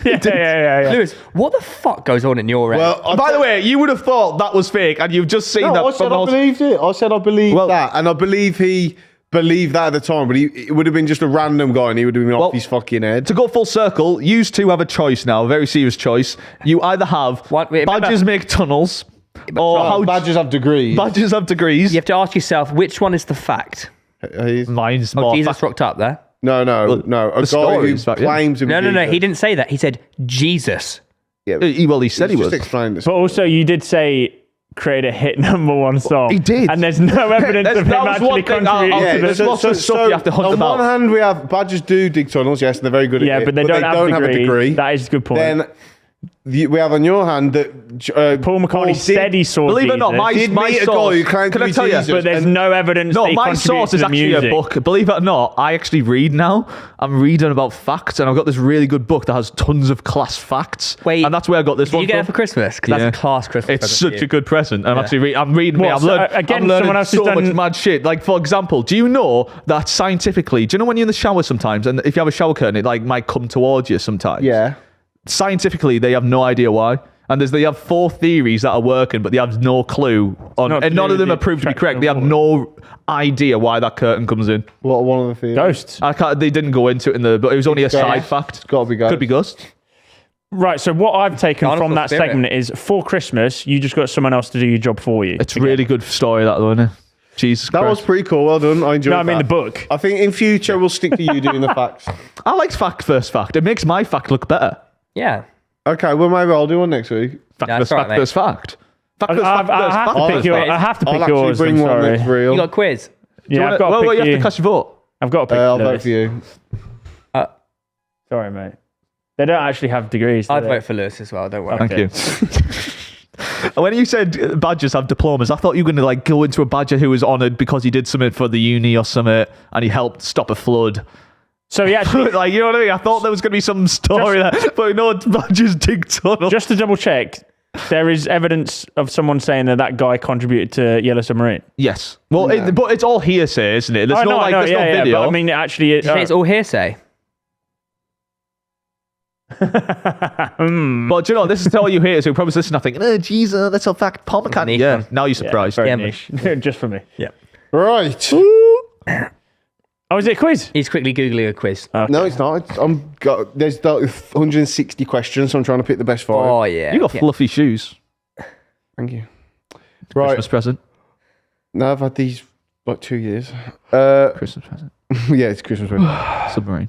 Yeah. Lewis, what the fuck goes on in your head? Well, By the way, you would have thought that was fake, and you've just seen no, that. I said from I all- believed it. I said I believed Well- that, and I believe he believed that at the time. But it would have been just a random guy, and he would have been Well, off his fucking head. To go full circle, you two have a choice now, a very serious choice. You either have What- wait, remember- badgers make tunnels, or how Badgers have degrees. badgers have degrees. you have to ask yourself which one is the fact. Mine's Oh, more Jesus fact- rocked up there. No. A the guy story who is fact, yeah. claims to be No. Jesus. He didn't say that. He said Jesus. Yeah, Well, he said he just was. explain this. But also, you did say create a hit #1 song. He did. and there's no evidence That's- of him that was actually one thing I'll- contributing Yeah, to there's this. lots of stuff you have to hunt on about. one hand, we have badgers do dig tunnels, yes, and they're very good Yeah, at it. but they don't have a degree. That is a good point. Then we have on your hand that Paul McCartney said he saw Believe it or not, Jesus, my did meet a source. guy who claimed Can to I be tell you? Jesus. but there's and- no evidence that No, he my contributes source to is the actually music. a book. Believe it or not, I actually read now. I'm reading about facts, and I've got this really good book that has tons of class facts. Wait, and that's where I got this Did one you get it from. for Christmas? Because that's a class Christmas It's present for such you. a good present. I'm Yeah. actually I'm reading. What, I'm so, learning. again, I'm learning someone else has so much done- mad shit. Like for example, do you know that scientifically? Do you know when you're in the shower sometimes, and if you have a shower curtain, it like might come towards you sometimes. Yeah. Scientifically, they have no idea why. And they have 4 theories that are working, but they have no clue on, not and to none do of them with are proved to be the correct. They have attraction no idea why that curtain comes in. What one of the theories? Ghosts. They didn't go into it in the, but it was only a Ghost. side fact. It's got to be ghosts. Could be ghost. Right, so what I've taken Carnival from that spirit. segment is for Christmas, you just got someone else to do your job for you. It's a really good story, that though, isn't it? Jesus That was Christ. pretty cool. Well done. I enjoyed No, I mean that. the book. I think in future we'll stick to you doing the facts. I like fact first fact. It makes my fact look better. Yeah. Okay, well maybe I'll do one next week. Fact Yeah, first that's all fact right, mate. first fact. Fact I first fact first have fact to pick first your, fact. I have to pick I'll actually yours. bring I'm one sorry. that's real. You got a quiz. Yeah, I've got to pick you have you. to cast your vote. I've got to pick I'll vote Lewis. for you. Sorry, mate. They don't actually have degrees. do I'd they? vote for Lewis as well. Don't worry. Thank Okay. you. When you said badgers have diplomas, I thought you were going to like go into a badger who was honoured because he did something for the uni or something, and he helped stop a flood. So he actually, Like, you know what I mean? I thought there was going to be some story there, but no, badgers dig tunnels. just to double check, there is evidence of someone saying that guy contributed to Yellow Submarine. Yes. Well, but it's all hearsay, isn't it? There's I no know, like, I know, there's no yeah, video. but I mean, actually, Did you say it's all hearsay? But do you know, this is to all you haters who probably listen and thinking, oh, Jesus, that's a fact. Paul McCartney. Niche Yeah, one. now you're surprised. Very Yeah, niche. Just for me. Yeah. Right. Oh, is it a quiz? He's quickly Googling a quiz. No, it's not. There's 160 questions, so I'm trying to pick the best 5. Oh, yeah. You got yeah. fluffy shoes. Thank you. Right. Christmas present. No, I've had these like 2 years. Christmas present. Yeah, it's Christmas present. Submarine.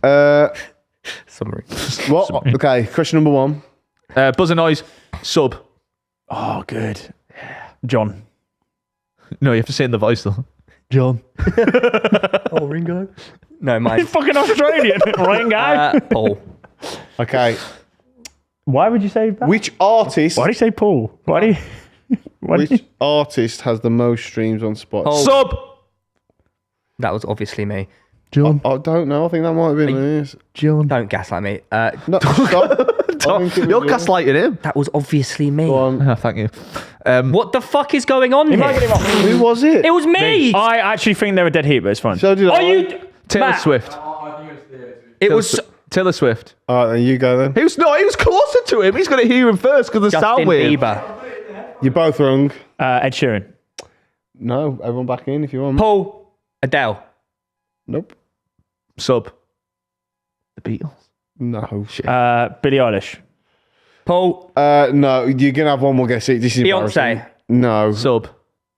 Summary. What? Okay, question number 1. Buzzer noise. Sub. Oh, good. John. No, you have to say it in the voice though. John. Oh, Ringo. No, mine. He's fucking Australian. Ringo. Paul. Okay. Why would you say that? Which artist? Why do you say Paul? Why do you... Why do you... Which artist has the most streams on Spotify? Paul. Sub. That was obviously me. John. I don't know. I think that might have been Lewis. John. Don't gaslight me. No, stop. I think it was You're Lewis. gaslighting him. That was obviously me. Go on. Oh, thank you. What the fuck is going on You might get here? him off. Who was it? It was me. I actually think they were dead heat, but it's fine. So did I. Are you? Taylor Matt, Swift. It was Taylor Swift. All right, then you go then. He was closer to him. He's going to hear him first because the Justin sound wave. Bieber. You're both wrong. Ed Sheeran. No, everyone back in if you want. Paul. Adele. Nope. Sub. The Beatles. No. Billie Eilish. Paul. No, you're gonna have one more guess. This is embarrassing. Beyonce. No. Sub.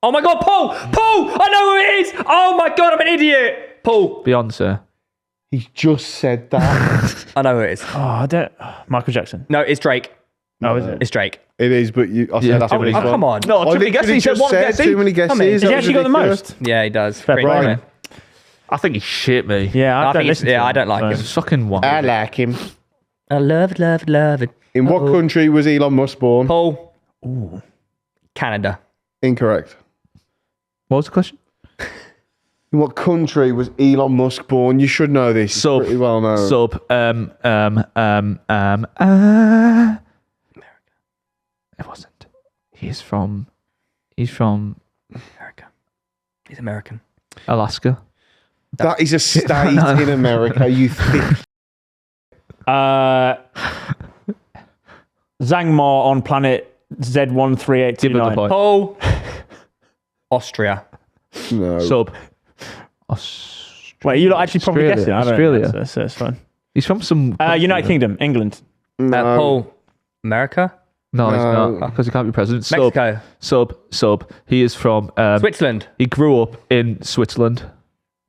Oh my God, Paul! Paul! I know who it is! Oh my God, I'm an idiot! Paul. Beyonce. He just said that. I know who it is. Oh, I don't... Michael Jackson. No, it's Drake. Oh, is it? It's Drake. It is, but I said Yeah, that's too what many. he's Oh, come on. No, I too many literally guesses. He said just one said guess too many guesses. Come in. Has he That was actually got the ridiculous. most? Yeah, he does. Fair Great play. moment. I think he shit me. Yeah, I, I don't think listen to him, I don't like so- him. It's fucking one. I like him. I love it. In what country was Elon Musk born? Paul. Canada. Incorrect. What was the question? In what country was Elon Musk born? You should know this. It's Sub. pretty well known. Sub. It wasn't. He's from America. He's American. Alaska. That is a state in America, you thick. Zangmar on planet Give it the Z13829. point. Paul. Austria. No. Sub. Wait, you lot actually probably Australia. guessed it. I don't Australia. know. That's fine. He's from some. United Kingdom, England. No. Paul. America. No, he's No. not because he can't be president. Mexico. Sub. He is from. Switzerland. He grew up in Switzerland.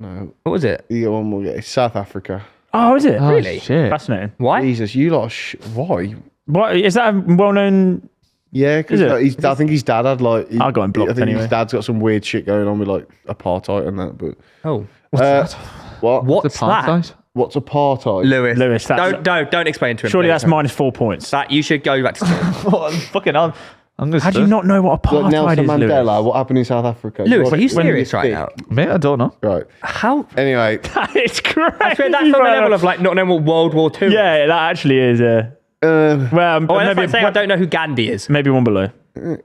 No. What was it? You got one more guess. South Africa. Oh, is it? Oh, Really? shit. Fascinating. Why? Jesus, you lot. Why? What is that a well-known? Yeah, because Is it? I think his dad had like. I got him blocked I think anyway. his dad's got some weird shit going on with like apartheid and that. But Oh. what? What's that? Apartheid? What's apartheid? Lewis. That's, Don't explain to him. surely please. that's minus 4 points. That you should go back to school. Fucking hell. I'm gonna. How do you not know what Like apartheid Nelson is, Mandela. Lewis? What happened in South Africa? Lewis, are you When serious you're right thick. now? Mate, I don't know. Right. How? Anyway, It's crazy. I swear that's on the level of like not knowing what World War II is. Yeah, that actually is. Well, Oh, that's maybe, like saying I don't know who Gandhi is. maybe one below.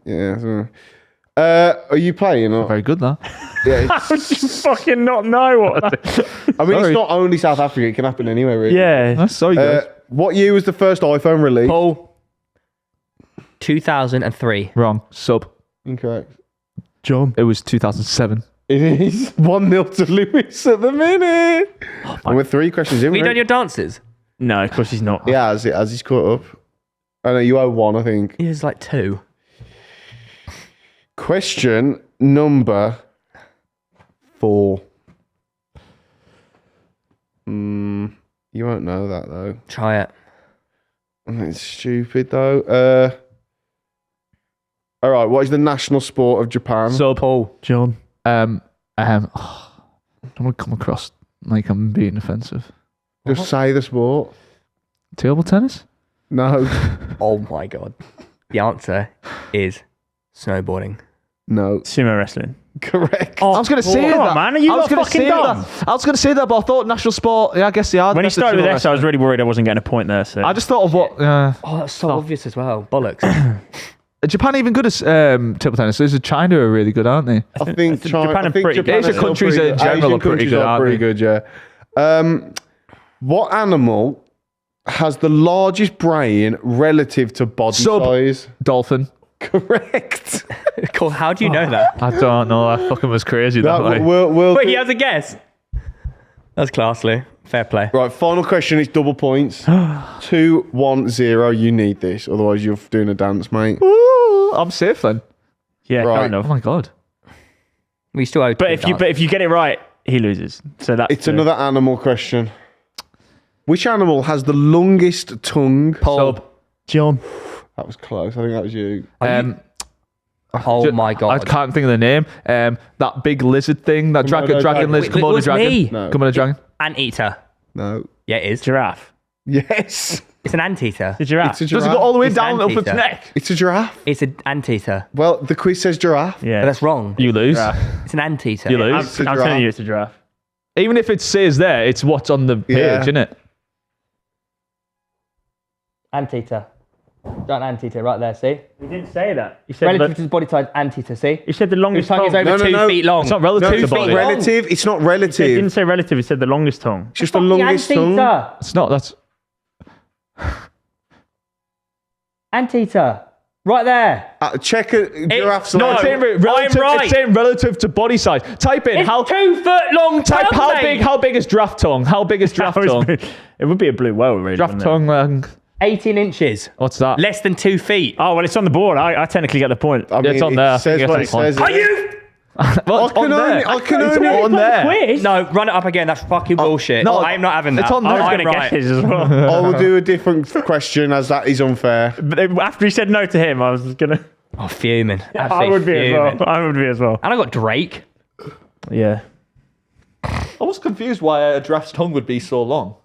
yeah. So, are you playing? Or? Very good, that. Yeah, How would you fucking not know what? I mean, Sorry. it's not only South Africa; it can happen anywhere, really. Yeah. That's sorry, guys. What year was the first iPhone released? Paul. 2003. Wrong. Sub. Incorrect. John. It was 2007. It is 1-0 to Lewis at the minute. And with 3 questions in. Have you right? done your dances? No, of course he's not. Yeah, as he's caught up. I know you owe 1, I think. It was like 2. Question number 4. You won't know that though. Try it. It's stupid though. All right. What is the national sport of Japan? Sub. Paul. John. I don't want to come across like I'm being offensive. Just say the sport. Table tennis? No. Oh my God. The answer is snowboarding. No. Sumo wrestling. Correct. I was going to say come that. on, man, are you I was lot gonna fucking say dumb? that. I was going to say that, but I thought national sport. Yeah, I guess they are. When he That's the started with sumo S, I was really worried I wasn't getting a point there. So I just thought of what. Oh, that's so obvious as well. Bollocks. Japan even good at table tennis. There's China are really good, aren't they? I think Japan are pretty good. Japan Asian countries in general are pretty good, aren't pretty they? good, yeah. What animal has the largest brain relative to body size? Dolphin. Correct. Cool. How do you know that? I don't know. That fucking was crazy. That way. Wait, he has a guess. That's classy. Fair play. Right, final question. It's double points. 2-1-0. You need this, otherwise you're doing a dance, mate. Ooh, I'm safe then. Yeah, Right. kind Oh of. my god. We still owe. But if you get it right, he loses. So that's It's another animal question. Which animal has the longest tongue? Paul. John. That was close. I think that was you. Oh my god. I can't think of the name. That big lizard thing. That dragon dragon. lizard. Wait, Komodo it was dragon. me. No. Komodo dragon. Anteater. No. Yeah, it is. giraffe. Yes. It's an anteater. The giraffe. It's a Does it giraffe. go all the way It's down up its anteater. neck? It's a giraffe. It's an anteater. Well, the quiz says giraffe. Yeah. But that's wrong. You lose. Giraffe. It's an anteater. You I'm, lose. It's a I'm giraffe. telling you, it's a giraffe. Even if it says there, it's what's on the page, Yeah. isn't it? Anteater. Giant anteater right there, see? He didn't say that. He said, Relative to the body size, anteater, see? he said the Whose longest tongue tongue. is over No, no, 2 no. feet long. It's not relative No, to it's not body. relative. It's not He relative. didn't say relative. He said the longest tongue. It's just the longest tongue. Anteater. It's not. That's. Anteater. Right there. Check a giraffe's No, leg. it's saying relative. right. It's saying relative to body size. Type in It's how. 2 foot long Type tongue, how mate. big. How big is giraffe tongue? How big is giraffe tongue? It would be a blue whale, really. Giraffe wouldn't it? tongue. 18 inches. What's that? Less than 2 feet. Oh, well, it's on the board. I technically get the point. I mean, it's on there. I It think says what it that's the point. says. Are you? Well, I it's can on only. there. I can It's only. on there. Quiz? No, run it up again. That's fucking bullshit. no, I'm not having that. it's on there. I was I'm going to right. guess his as well. I will do a different question as that is unfair. But after he said no to him, I was going to. Oh, fuming. I Absolutely would be as fuming. well. I would be as well. And I got Drake. Yeah. I was confused why a giraffe's tongue would be so long.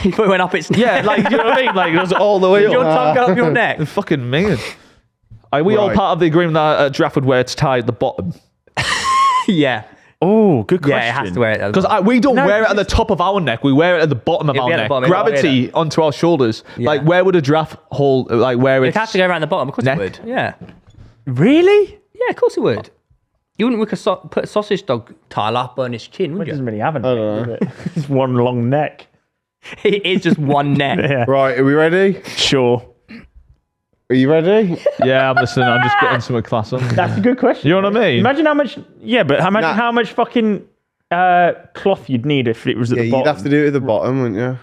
He went up its neck. Yeah, like, you know what I mean? Like, it was all the way Your up. tongue go up your neck. It's fucking mad. Are we all Right. part of the agreement that a giraffe would wear its tie at the bottom? Yeah. Oh, good question. Yeah, it has to wear it. at the Because bottom. we don't No, wear it at the top of our neck. We wear it at the bottom of It'd our be at the neck. bottom, it'd be Gravity onto our shoulders. Yeah. Like, where would a giraffe hold? Like, where It it's has to go around the bottom. Of course neck. it would. Yeah. Really? Yeah, of course it would. You wouldn't put a sausage dog tile up on his chin, It would doesn't you? really have a neck, don't does it? It's one long neck. It is just one neck. Yeah. Right, are we ready? Sure. Are you ready? Yeah, I'm listening. I'm just getting some class on. That's a good question. You know what I mean? Imagine how much. Yeah, but imagine Nah. how much fucking cloth you'd need if it was at Yeah, the you'd bottom. have to do it at the bottom, wouldn't you?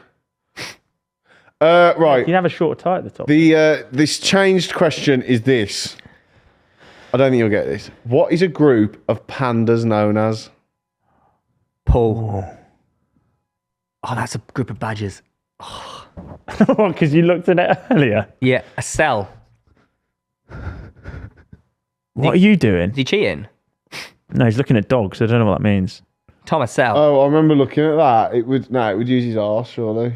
Right. You'd have a shorter tie at the top. This changed question is this. I don't think you'll get this. What is a group of pandas known as? Paul. Oh, that's a group of badgers. Because you looked at it earlier. Yeah, a cell. What are you doing? Is he cheating? No, he's looking at dogs. I don't know what that means. Tom, a cell. Oh, I remember looking at that. It would use his arse, surely.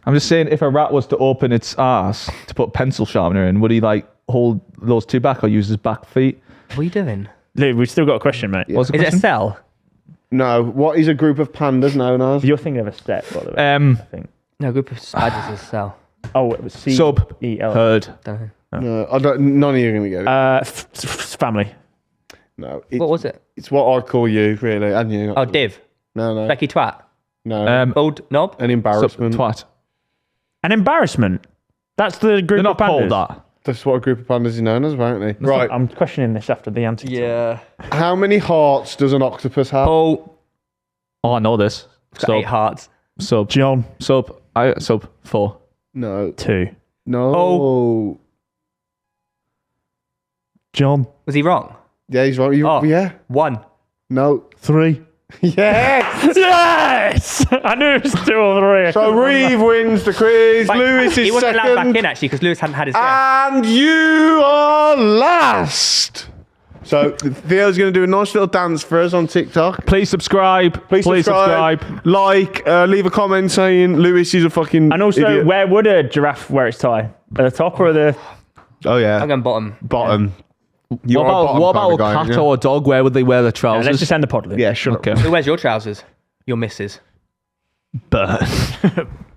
I'm just saying, if a rat was to open its ass to put pencil sharpener in, would he like hold those two back or use his back feet? What are you doing? Luke, we've still got a question, mate. What's the Is it a question? cell? No. What is a group of pandas known as? You're thinking of a step, by the way. I think. No, a group of badgers is a cell. Oh, it was C Sub. E L. Heard. Don't know. No, I don't. None of you are gonna get it. Family. No. What was it? It's what I call you, really, and you. Oh, div. No. Becky twat. No. Old knob. An embarrassment. Twat. An embarrassment. That's the group They're of not pandas. called that. That's what a group of pandas is known as, apparently. Right. I'm questioning this after the antics. Yeah. How many hearts does an octopus have? Paul. Oh, I know this. It's got 8 hearts. Sub. John. Sub. Sub. 4. No. 2. No. Oh. John. Was he wrong? Yeah, he's right. Oh. Yeah. 1. No. 3. Yes. Yes! I knew it was 2 or 3. So Reeve wins the quiz. But Lewis is he wasn't allowed back second. in, actually, because Lewis hadn't had his guess. And you are last. So Theo's going to do a nice little dance for us on TikTok. Please subscribe. Please subscribe. Like, leave a comment saying Lewis is a fucking And also, idiot. where would a giraffe wear its tie? At the top or the... Oh yeah, I'm going bottom. bottom. You're What about a cat aren't you? or a dog? Where would they wear their Yeah, trousers? let's just end the pod, Luke. Yeah, shut Okay. up. Who wears your trousers? Your missus. Burn.